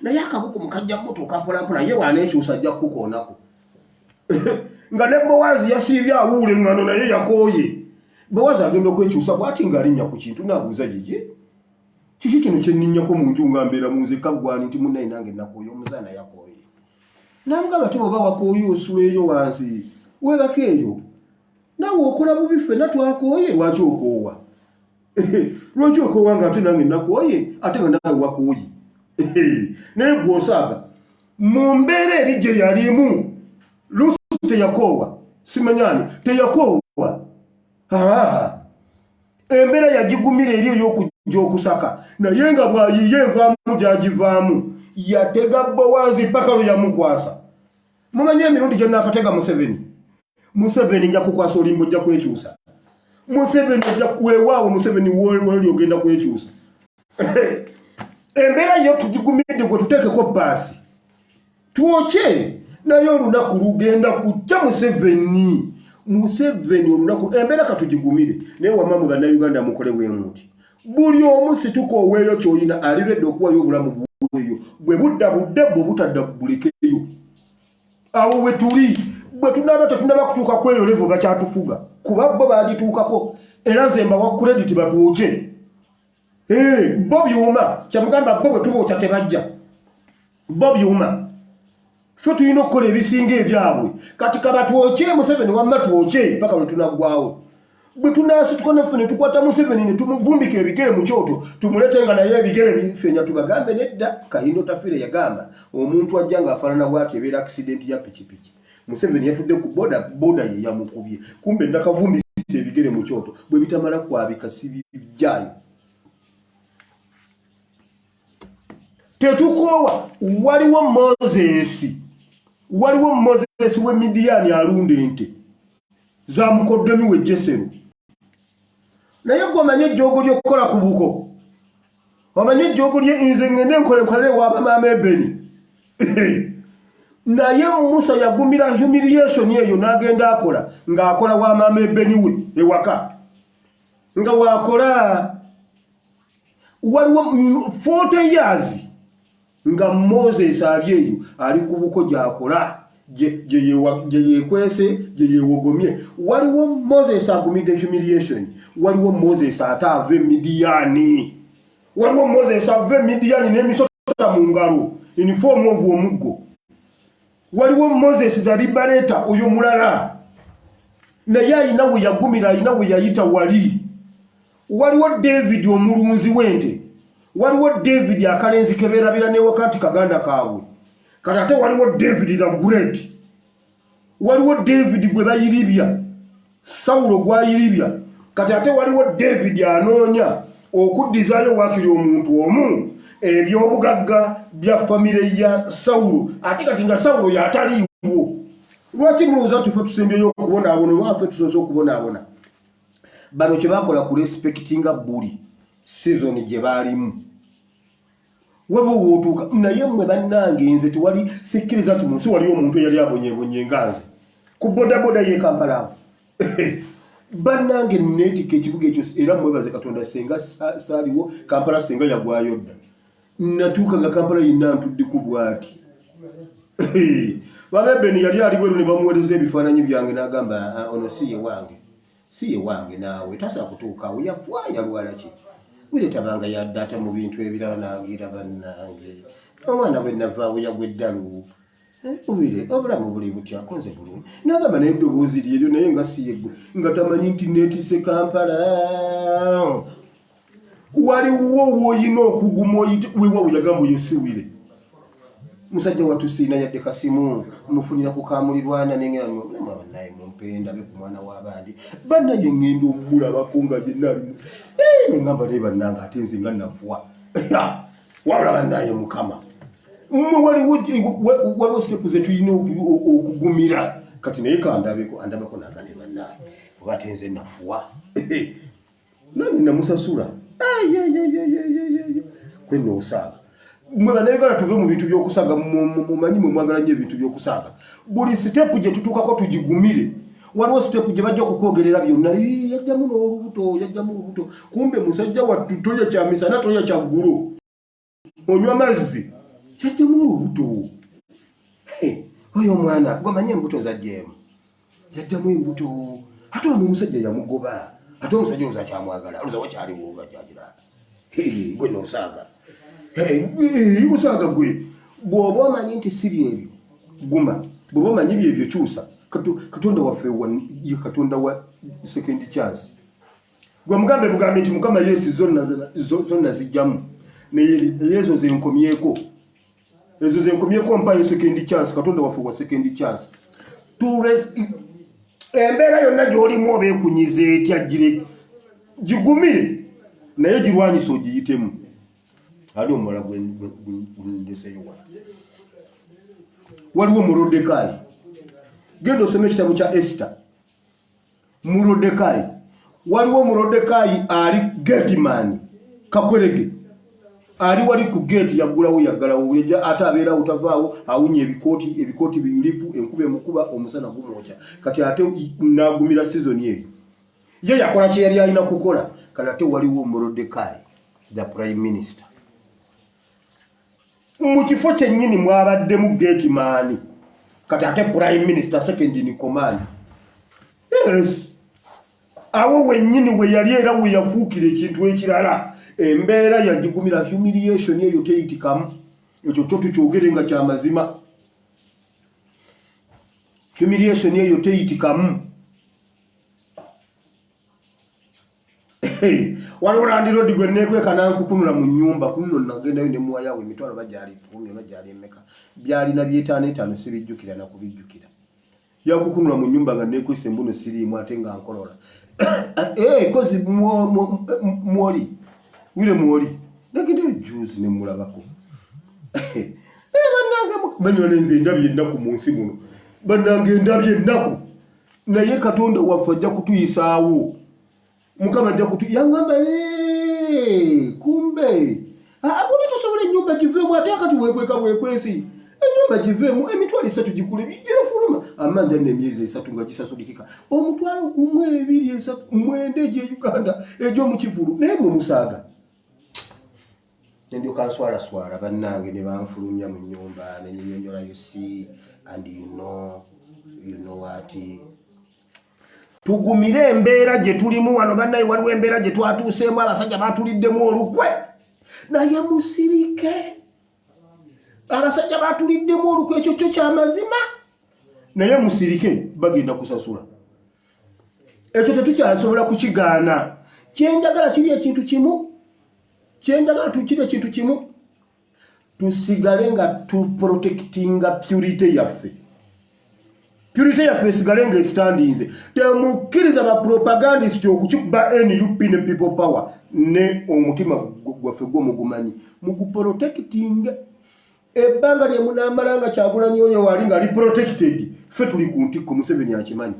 naye akabuku mukajja mmotoka mpolampola ye waaneekyusa ajja kukukoonako nga ne Bowazi yasiibye awuula eŋŋano naye yakooye Bowazi agenda okwekyusa bw'ati ng'alinnya ku kintu n'abuuza gigi kiki kino kye nninnyako mu nju nga mbeera mu nze kaggwani nti munnaye nange nakooye omuzaana yakooye namugamba te bw'oba wakooye osula eyo wansi weebaka eyo naawe okola bubi ffenna twakooye lwaki okoowa lwaki okoowa nga ate nange nakooye ate nga nawe wakooye naye gw'osaaga mu mbeera eri gye yalimu luusi teyakoowa simanyani teyakoowa embeera yagigumira eri ey'okujja okusaka naye nga bw'ayiye envaamu gy'agivaamu yatega Bowazi paka lwe yamukwasa mumanyi emirundi gye naakatega Museveni nja kukwasa olimba ojja kwekyusa Museveni ojja weewaawo Museveni woli ogenda kwekyusa embeera yo tugigumidde gwe tuteekeko paasi twoke naye olunaku lugenda kujja Museveni olunaku embeera katugigumire naye wamma bannayuganda mukole bwemuti buli omu situkooweeyo ky'olina aliredde okuwayo obulamu bweyo bwe budda budde bwe butadda bulekeyo awo we tuli bwe tunaaba tetunaba kutuuka kweyo levo bakyatufuga kuba bo baagituukako era nze mbawa credit batwoke bo byuma kyamugamba bo bwe tubookya tebajja bo byuma ffe tulina okukola ebisinga ebyabwe kati kabatwoke Museveni wamma twoke paka lwe tunaggwawo bwe tunaasituka naffe ne tukwata Museveni ne tumuvumbika ebigere mu kyoto tumulete nga naye ebigere bifenya tubagambe nedda Kayindo Tafire yagamba omuntu ajja ng'afaanana bw'ati ebeera accident ya pikipiki Museveni yatudde ku boda ye yamukubye kumbe nakavumbisa ebigere mu kyoto bwe bitamala kwabika sibijjayo tetukoowa waliwo Moses we Midiani alunda ente za mukoddemi we Jesero naye gwe omanyi ejjoogo ly'okukola ku buko omanyi ejjoogo nze ngende nkole w'abamaama ebeni naye Musa yagumira humiliation eyo n'agenda akola ng'akola w'amaama ebeni we ewaka nga waakola waliwo 40 years nga Moses ali eyo ali ku buko gy'akola gye yeekwese gye yeewogomye waliwo Moses agumidde humiliation waliwo Moses ataava Midiani waliwo Moses ava Midiani n'emisota mu ngalo uniform of omuggo waliwo Moses the liberator oyo mulala naye ayina we yagumira ayina we yayita waliwo David omulunzi w'ente waliwo David akalenzi kebeerabira ne wakati kaganda kaabwe kati ate waliwo David the great waliwo David gwe bayiribya Saulo gwayiribya kati ate waliwo David anoonya okuddizaayo waakiri omuntu omu ebyobugagga bya famire ya Saulo ate kati nga Saulo yataliiwo lwaki mulowooza tufe tusembyeyo okubonaabona waffe tusoose okubonaabona bano kye bakola ku respectinga buli season gye baalimu waliwo wootuuka naye mmwe bannange nze tewali sikkiriza nti mu nsi wali omuntu eyali abonyeebonye nganze ku bodaboda ye Kampala awo bannange neetikka ekibuga ekyo era mwebaze Katonda senga saaliwo Kampala senga yagwayo dda natuuka nga Kampala yenna ntuddeku bw'ati babebeni yali ali bweru ne bamuweereza ebifaananyi byange n'agamba ono si ye wange naawe tasa kutuuka awo yafwaya lwala ki wile tabanga ya data mu bintu ebirala nagira bannange omwana bwe navaawo yagwa eddalu ubire obulamu buli butya akoze bulungi nagamba n'eddoboozi lye eryo naye nga si yegwe nga tamanyi nti neetiise Kampala waliwo woyina okuguma weewawo yagamba oyo siwire musajja watusiina yadde kasimu mufunira kukamulirwana nengera naye mumpenda be ku mwana w'abandi bannaye ngenda omulabako nga yenna alimu nengamba naye bannanga ate nze nga nafuwa wabula bannaye mukama waliwo sitepu ze tulina okugumira kati naye andabeko nagane bannaye oba ate nze nafuwa nange namusasula kwenna osaaga mwe naye tuve mu bintu by'okusaaga mumanyi mwe mwagala nnyo ebintu by'okusaaga buli sitepu gye tutuukako tugigumire waliwo sitepu gye bajja okukwogerera byonna yajjamu n'olubuto kumbe musajja wattu tolya kya misana tolya kya ggulu onywa mazzi yajjamu olubuto oyo omwana gomanye embuto zajjeemu yajjamu embuto ate ono omusajja yamugoba ate omusajja oluza kyamwagala oluza wakyaliwo gajagirala gwe noosaaga usaaga gwe bw'oba omanyi nti si byebyo guma bw'oba omanyi byebyo kyusa katonda waffe ye katonda wa second chance gwe mugambe bugambe nti mukama yesu zonna zijjamu naye ezo zenkomyeko mpayo second chance katonda waffe wa second chance embeera yonna gy'olimu obeekunyiza etya gigumire naye girwanyisa ogiyitemu ali omulala gwendeseyo waliwo Morodekaayi genda osome ekitabo kya Esther Morodekaayi waliwo Morodekaayi ali gateman kakwerege ali wali ku gate yagulawo yagalawo ate abeera utavaawo awunya ebikooti biyulifu enkuba emukuba omusana gumwokya kati ate nagumira season eyo ye yakola kye yali alina kukola kati ate waliwo Morodekaayi the prime minister mu kifo kyennyini mwabaddemu gateman kati ate prime minister second in command yes awo wennyini we yali era we yafuukira ekintu ekirala embeera yagigumira humiliation eyo teyitikamu ekyo kyo tukyogere nga kyamazima humiliation eyo teyitikamu waliwo landirodi gwe neekweka nankukunula mu nnyumba kuno nagendayo ne muwayawo emitwalo bagyali 10 bagyali emeka byalina by'etaano sibijjukira na kubijjukira yakukunula mu nnyumba nga neekwese embuno siriimu ate nga nkolola kozi mwoli wile mwoli nagendayo juzi ne mulabako bannange nze ndabye ennaku mu nsi muno bannange ndabye ennaku naye katonda waffe ajja kutuyisaawo mukama ajja yangamba kumbe abona tosobola ennyumba giveemu ate akati bwekwesi ennyumba giveemu emitwalo 3 gikule girafuluma amanja n'emyezi 3 nga gisasulikika omutwalo gumu 2 3 mwende gye Uganda egy'omu kivulu naye mu musaaga ndyoka nswala bannange ne banfulumya mu nnyumba ne nnyonnyola you see and you know what tugumire embeera gye tulimu wano bannaye waliwo embeera gye twatuuseemu abasajja batuliddemu olukwe naye musirike abasajja batuliddemu olukwe ekyo kyo kyamazima naye musirike bagenda kusasula ekyo tetukyasobola kukigaana kyenjagala kiri ekintu kimu tusigale nga tuprotectinga purity yaffe esigale nga estandinze temukkiriza bapropagandist okukikuba NUP ne people power ne omutima gwaffe gw'omugumanyi muguprotecting ebbanga lye munamalanga Kyagulanyi oyo wali nga ali protected ffe tuli ku ntikko Museveni akimanyi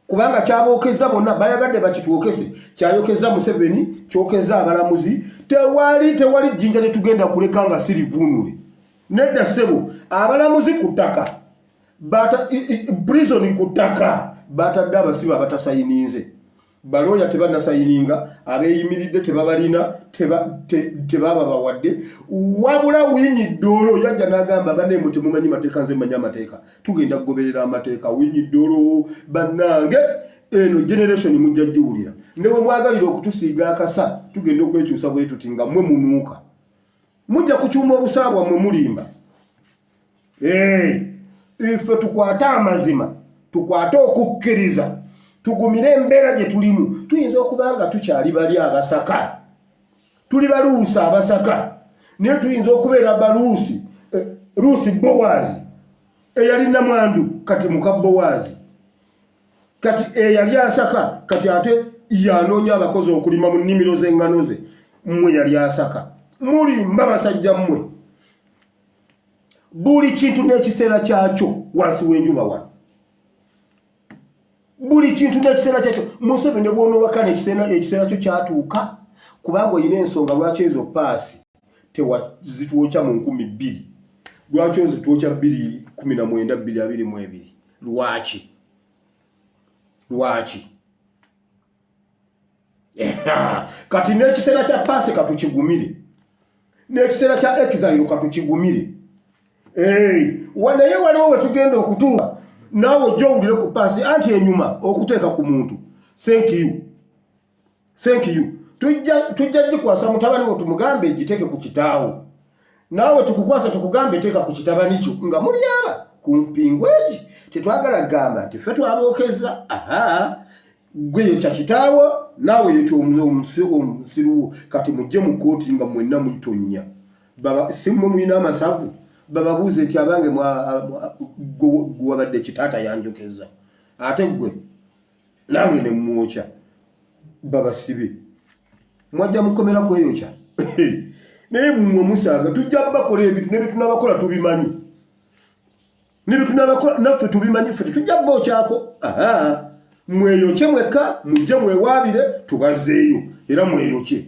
kubanga kyabookeza bonna bayagadde bakituokese kyayokeza Museveni kyokeza abalamuzi tewali jjinja netugenda kuleka nga sirivunule nedda ssebo abalamuzi ku ttaka prison ku ttaka batadde abasiba abatasayininze balooya tebanasayininga abeeyimiridde tebabalina tebaba bawadde wabula winyi ddolo yajja n'agamba banne temumanyi mateeka nze manyi amateeka tugenda kugoberera amateeka winyi ddolo bannange eno generation mujja jiwulira newe mwagalira okutusiiga akasa tugenda okwekyusa bwe tuti nga mwe munuuka mujja kukyuma obusaabwa mwe mulimba ife tukwata amazima tukwata okukkiriza tugumire embeera gye tulimu tuyinza okubanga tukyali bali abasaka tuli baluusi abasaka naye tuyinza okubeera baluusi Rusi Bowazi eyali namwandu kati muka Bowazi kati eyali asaka kati ate yanoonya abakozi okulima mu nnimiro z'engano ze mmwe yali asaka mulimba basajja mmwe buli kintu n'ekiseera kyakyo wansi w'enjuba wano buli kintu n'ekiseera kyakyo Museveni bw'onoowakana ekiseera kyo kyatuuka kubanga olina ensonga lwaki ezo paasi tewazituwokya mu 2000 lwaki ozituwokya 2019-2022 lwaki kati n'ekiseera kya paasi katukigumire n'ekiseera kya ekiseera katukigumire naye waliwo we tugenda okutuuka naawe ojja owulire ku paasi anti enyuma okuteeka ku muntu thank you tujja gikwasa mutabani wo tumugambe giteeke ku kitaawo naawe tukukwasa tukugambe teeka ku kitabani kyo nga muli aba ku mpingo egi tetwagala kugamba nti ffe twabookeza gweyo kya kitaawo naawe yekyo omusiruwo kati mujje mu kooti nga mwenna muitonya simmwe mulina amasavu bababuuze nti abange gwabadde kitaata yanjokeza ate gwe nange ne mwokya babasibe mwajja mukomera kweyokya naye mmwe musaaga tujja bakola ebintu nebitunabakola tubimanyi nebitunabakola naffe tubimanyi ffe tujja bokyako mweyokye mweka mujje mwewaabire tubazeeyo era mweyokye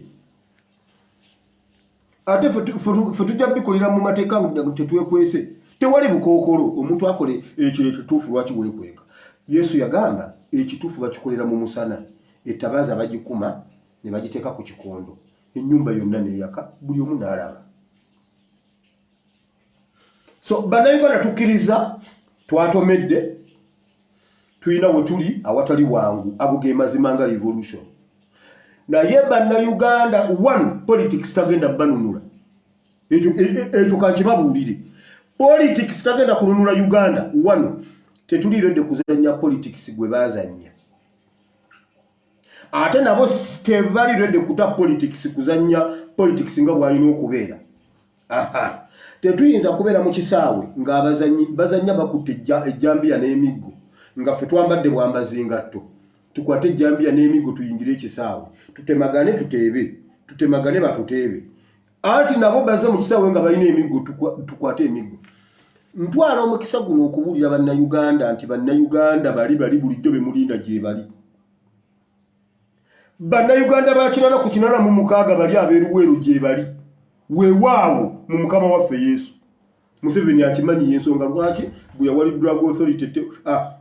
ate ffe tujja bikolera mu mateeka nga tetwekwese tewali bukookolo omuntu akole ekyo ekituufu lwaki weekweka Yesu yagamba ekituufu bakikolera mu musana ettabaaza bagikuma ne bagiteeka ku kikondo ennyumba yonna neeyaka buli omu n'alaba so bannayuganda tukkiriza twatomedde tulina we tuli awatali wangu abo ge mazima nga revolution naye bannayuganda politics tagenda banunula ekyo kankibabuulire politics tagenda kununula Uganda tetuliiredde kuzanya politics gwe baazanya ate nabo tebaliredde kuta politics kuzanya politics nga bwalina okubeera tetuyinza kubeera mu kisaawe ng'abazanyi bazanya bakutte ejjambiya n'emiggo nga ffe twambadde bwambazi ngatto tukwate ejjambiya n'emiggo tuyingire ekisaawe tutemagane tutemagane batuteebe anti nabo baze mu kisaawe nga balina emiggo tukwate emiggo ntwala omukisa guno okubuulira bannayuganda nti bannayuganda bali bulijjo be mulinda gye bali bannayuganda ba 886 bali abeeruweero gye bali weewaawo mu mukama waffe Yesu Museveni akimanyi ensonga lwaki bwe yawali drug authority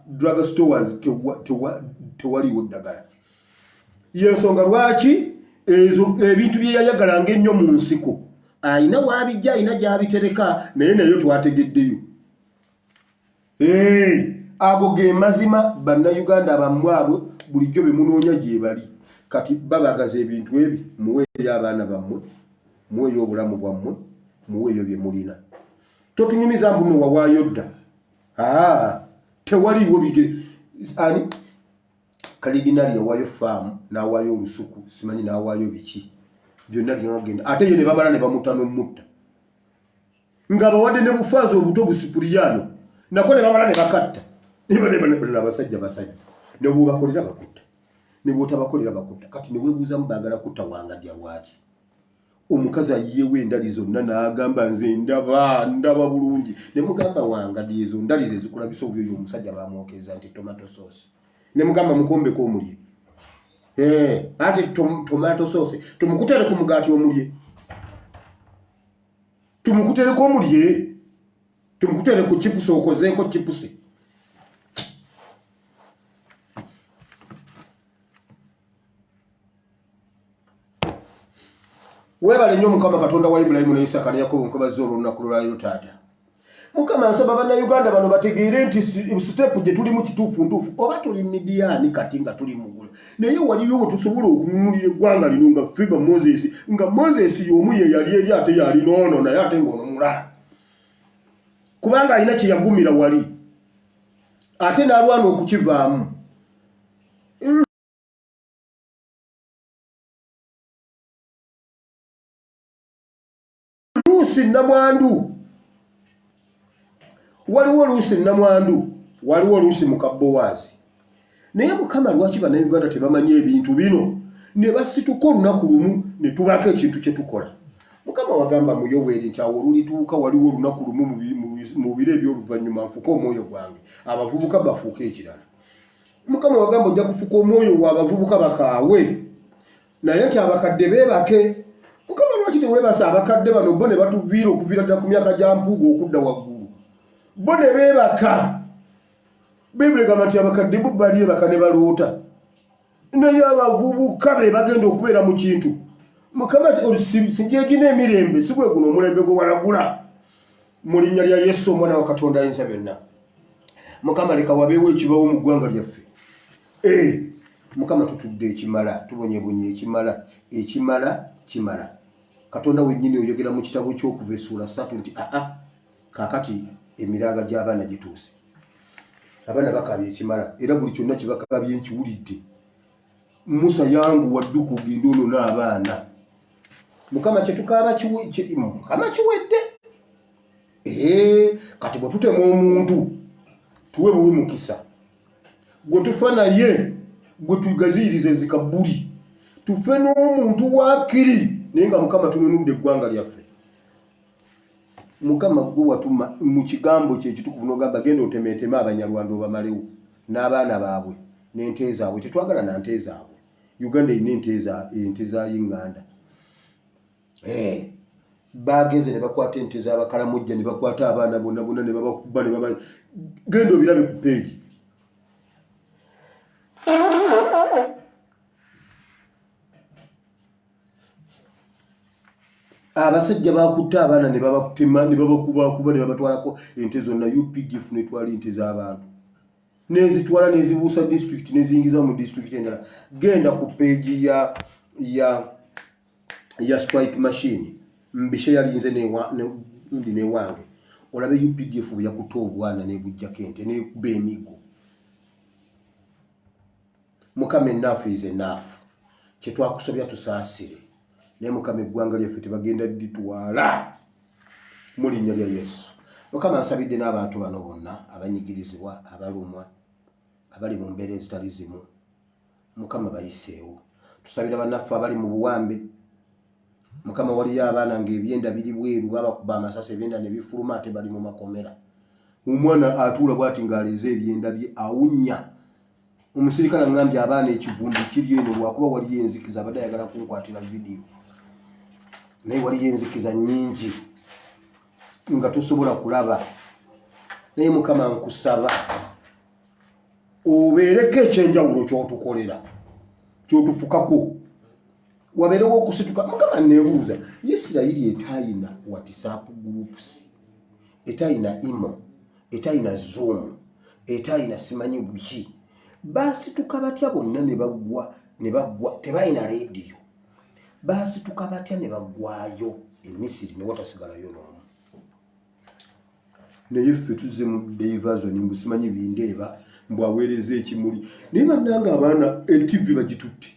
drug stores tewaliwo ddagala yensonga lwaki ezo ebintu bye yayagalanga ennyo mu nsiko ayina waabijja ayina gy'abitereka naye twategeddeyo ago ge mazima bannayuganda abammwe abo bulijjo be munoonya gye bali kati babagaza ebintu ebi muweeyo abaana bammwe muweeyo obulamu bwammwe muweeyo bye mulina totunyumiza mbuno wawaayo dda tewaliwo bige ani kalidinali yawaayo faamu n'awaayo olusuku simanyi n'awaayo biki byonna byagenda ate ye ne bamala ne bamuta n'omutta nga bawadde ne bufaazi obuto busipuliyano nako ne bamala ne bakatta abasajja ne bw'obakolera bakutta ne bw'otabakolera bakutta kati ne weebuuzamu baagala kutta wangadya lwaki omukazi ayiyewo endali zonna n'agamba nze ndaba bulungi ne mugamba wangadya ezo ndali ze zikulabisa obyoyo omusajja bamwokeza nti tomato sauce ne mugamba mukombeko omulye ate tomato sauce tumukutere ku mugaati omulye tumukutereko omulye tumukutere ku chipusi okozeeko chipusi webale nnyo Mukama Katonda wa Ibulayimu ne Isaaka ne Yakobo nkobazi olunaku lwaleero taata Mukama nsaba bannayuganda bano bategeere nti step gye tuli mu kituufu ntuufu oba tuli midiyaani kati nga tuli mugula naye waliyo we tusobola okununulira eggwanga lino nga ffe ba Moses nga Moses y'omu ye yali eri ate yali noono naye ate ng'ono mulala kubanga alina kye yagumira wali ate n'alwana okukivaamu. Luusi Namwandu waliwo Luusi Namwandu waliwo Luusi Mukabowaazi naye Mukama lwaki bannayuganda tebamanyi ebintu bino ne basituka olunaku lumu ne tubako ekintu kye tukola. Mukama wagamba mu Yoweri nti awo olulituuka waliwo olunaku lumu mu biro eby'oluvannyuma nfuka omwoyo gwange abavubuka bafuuke ekirala. Mukama wagamba ojja kufuka omwoyo w'abavubuka bakaawe naye nti abakadde beebake. Mukama lwaki teweebasa abakadde bano bo ne batuviira okuviira ddala ku myaka gya Mpuuga okudda waggulu bo ne beebaka. Bayibuli egamba nti abakadde bo bali ebaka ne baloota naye abavubuka be bagenda okubeera mu kintu. Mukama sinjeegina emirembe si gwe guno omulembe gwe walagula mu linnya lya Yesu omwana wa Katonda ayinza byonna. Mukama leka wabeewo ekibawo mu ggwanga lyaffe. Mukama tutudde ekimala tubonyebonye ekimala kimala. Katonda wennyini oyogera mu kitabo ky'Okuva essuula 3 nti kaakati emiraaga gy'abaana gituuse. Abaana bakabye ekimala era buli kyonna kye bakabye nkiwulidde. Musa yangu wadduka ogenda ono n'abaana. Mukama kye tukaaba Mukama kiwedde. Kati bwe tutema omuntu tuwe buwe mukisa. Gwe tufa naye gwe tugaziyiriza ezikabbuli. Tufe n'omuntu waakiri naye nga Mukama tununudde eggwanga lyaffe. Mukama gwe watuma mu kigambo kye ekitukuvu n'ogamba genda otemeeteme Abanyarwanda obamalewo n'abaana baabwe n'ente zaabwe. Tetwagala na nte zaabwe. Uganda erina ente z'ayinganda. Bagenze ne bakwata ente z'Abakalamujja ne bakwata abaana bonna bonna ne babakuba ne baba genda obirabe ku peegi. Abasajja bakutte abaana ne babakutema ne babakuba ne babatwalako ente zonna. UPDF netwala ente z'abantu nezitwala nezibuusa district nezingiza mu district endala. Genda ku peegi ya strike machine mbishe yalinze ne wange olabe UPDF bwe yakutte obwana nebujjako ente nekuba emigo. Mukama enough is enough. Kye twakusobya tusaasire naye Mukama eggwanga lyaffe tebagenda ditwala mu linnya lya Yesu. Mukama nsabidde n'abantu bano bonna abanyigirizibwa abalumwa abali mu mbeera ezitali zimu. Mukama bayiseewo. Tusabira bannaffe abali mu buwambe. Mukama waliyo abaana ng'ebyenda biri bweru babakuba amasasi ebyenda ne bifuluma ate bali mu makomera. Omwana atuula bw'ati ng'aleze ebyenda bye awunya. Omusirikale ngambye abaana ekivundu kiri eno lwakuba waliyo enzikiza abadde ayagala kunkwatira vidiyo naye waliyo enzikiza nnyingi nga tosobola kulaba. Naye Mukama nkusaba obeereko ekyenjawulo ky'otukolera ky'otufukako wabeerewo okusituka. Mukama neebuuza Isirayiri etayina WhatsApp groups etayina imo etayina Zoom etayina simanyi buki basituka batya bonna ne bagwa tebayina rediyo basituka batya ne baggwayo Emisiri ne watasigalayo n'omu. Naye ffe tuzze mu diversion mbusimanyi bindeeba mbwaweereza ekimuli naye bannanga abaana TV bagitutte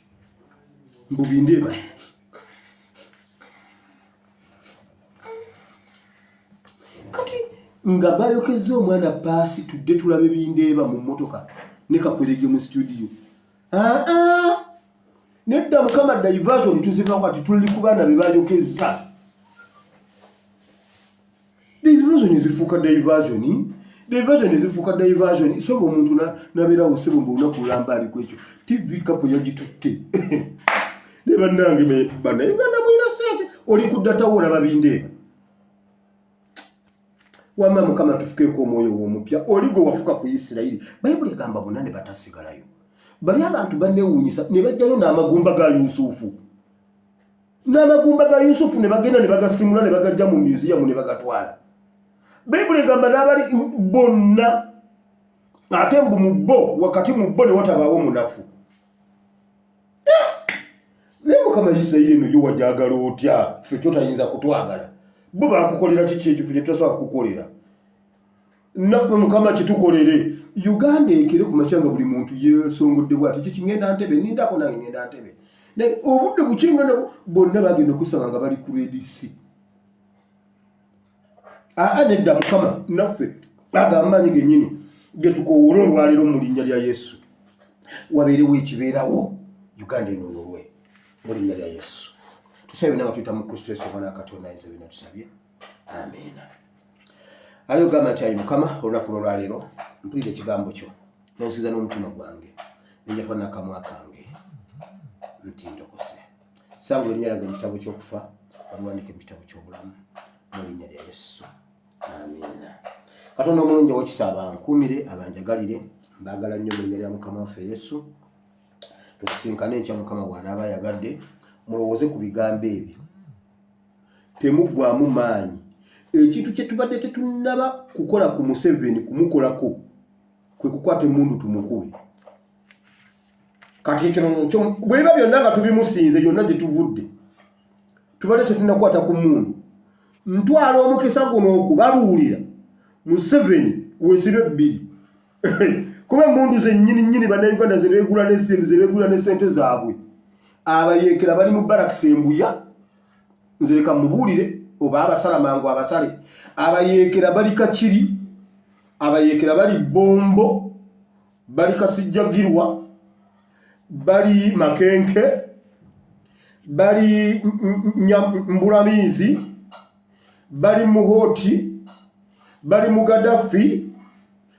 mbu bindeeba. Kati nga bayokeza omwana paasi tudde tulabe bindeeba mu mmotoka ne kakwerege mu studio. Nedda Mukama diversion tuziva kati tuli ku baana be bayokeza. Diversion ezifuuka diversion so omuntu nabeerawo sebo mbu olunaku lulamba ali kwekyo TV kapo yagitutte. Ne bannange bannayuganda mwina ssente oli ku ddatawo olaba bindeeba. Wamma Mukama tufukeeko omwoyo omupya oli gwe wafuka ku Isirayiri. Bayibuli egamba bonna ne batasigalayo. Bali abantu banneewuunyisa ne bajjayo n'amagumba ga Yusufu. N'amagumba ga Yusufu ne bagenda ne bagasimula ne bagajja mu museum ne bagatwala. Bayibuli egamba n'abali bonna ate mbu mu bo wakati mu bo ne watabaawo munafu. Naye Mukama Isirayiri eno yo wajagala otya ffe totayinza kutwagala. Bo bakukolera kiki ekyo ffe tutasobola kukukolera. Naffe Mukama kitukolere. Uganda ekere ku makyanga buli muntu yeesongodde bw'ati kiki ngenda Ntebe nindako nange ngenda Ntebe. Naye obudde bukinga nabo bonna bagenda okusanga nga bali ku ADC. Nedda Mukama naffe agamaanyi gennyini getukowoola olwaleero mu linnya lya Yesu. Wabeerewo ekibeerawo Uganda eno olwe mu linnya lya Yesu. Tusabe nawe tuyita mu Kristo Yesu omwana wa Katonda ayinza byonna tusabye. Amen. Ali ogamba nti ayi Mukama olunaku lwaleero mpulira ekigambo kyo nonsikiza n'omutima gwange nenjatula n'akamwa kange nti ndokose. Sanga erinnya lyange mu kitabo ky'okufa waliwandiike mu kitabo ky'obulamu mu linnya lya Yesu. Amen. Katonda omulungi ow'ekisa abankuumire abanjagalire mbaagala nnyo mu linnya lya Mukama waffe Yesu. Tusisinkane enkya Mukama bw'anaaba ayagadde mulowooze ku bigambo ebyo temuggwaamu maanyi. Ekintu kye tubadde tetunnaba kukola ku Museveni kumukolako kwe kukwata emmundu tumukube. Kati ekyo bweba byonna nga tubimusinze yonna gye tuvudde tubadde tetunnakwata ku mmundu. Ntwala omukisa guno okubabuulira Museveni weesibe ebbiri. Kuba emmundu zennyini bannayuganda ze beegula ne ssente zaabwe. Abayeekera bali mu barakisi Embuya nze leka mubuulire oba abasala mangu abasale. Abayeekera bali Kakiri, abayeekera bali Bombo, bali Kasijjagirwa, bali Makenke, bali Mbulamizi, bali Muhoti, bali Mugadafi,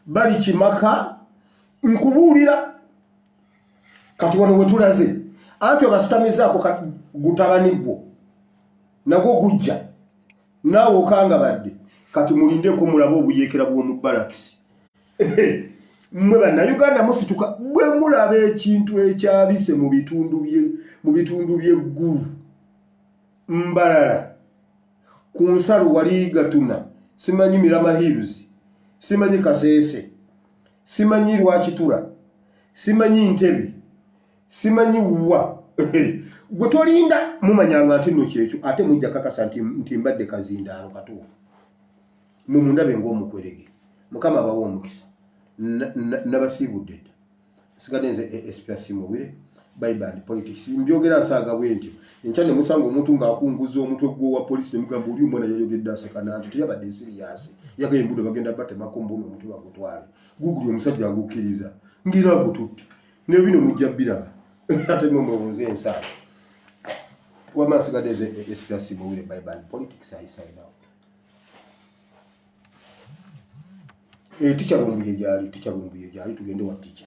bali Kimaka. Nkubuulira kati wano we tulaze anti obasitamizaako gutabanigwo nagwo gujja naawe okanga badde kati mulindeko mulaba obuyeekera bw'omu barakisi. Mmwe bannayuganda musituka bwe mulaba ekintu ekyabise mu bitundu by'eggulu Mbalala ku nsalo wali Gatuna, simanyi Mirama Hills, simanyi Kaseese, simanyi Lwakitula, simanyi Ntebe, simanyi wa. Gwe tolinda mumanyanga nti nno kyekyo ate mujja kakasa nti mbadde kazindaalo katuufu. Mumundabe ng'omukwerege. Mukama abawa omukisa. Nabasiibudde dda. Sigadde nze Espiasi Mubire, Bible and Politics. Mbyogera nsaaga bwe ntyo. Enkya ne musanga omuntu ng'akunguza omutwe gw'owa poliisi ne mugamba oli omwana yayogedde aseka nti teyabadde siriyaasi. Yagaye embudo bagenda batemako mbuno omutwe bagutwale. Guguli omusajja agukkiriza. Ngira agututte. Ne bino mujja biraba. Ate mwe mulowooza ensaaga. Wama sigadde nze Espiasi Mubire, Bible and Politics. I sign out. Ticha lumbuye gyali tugende wa ticha.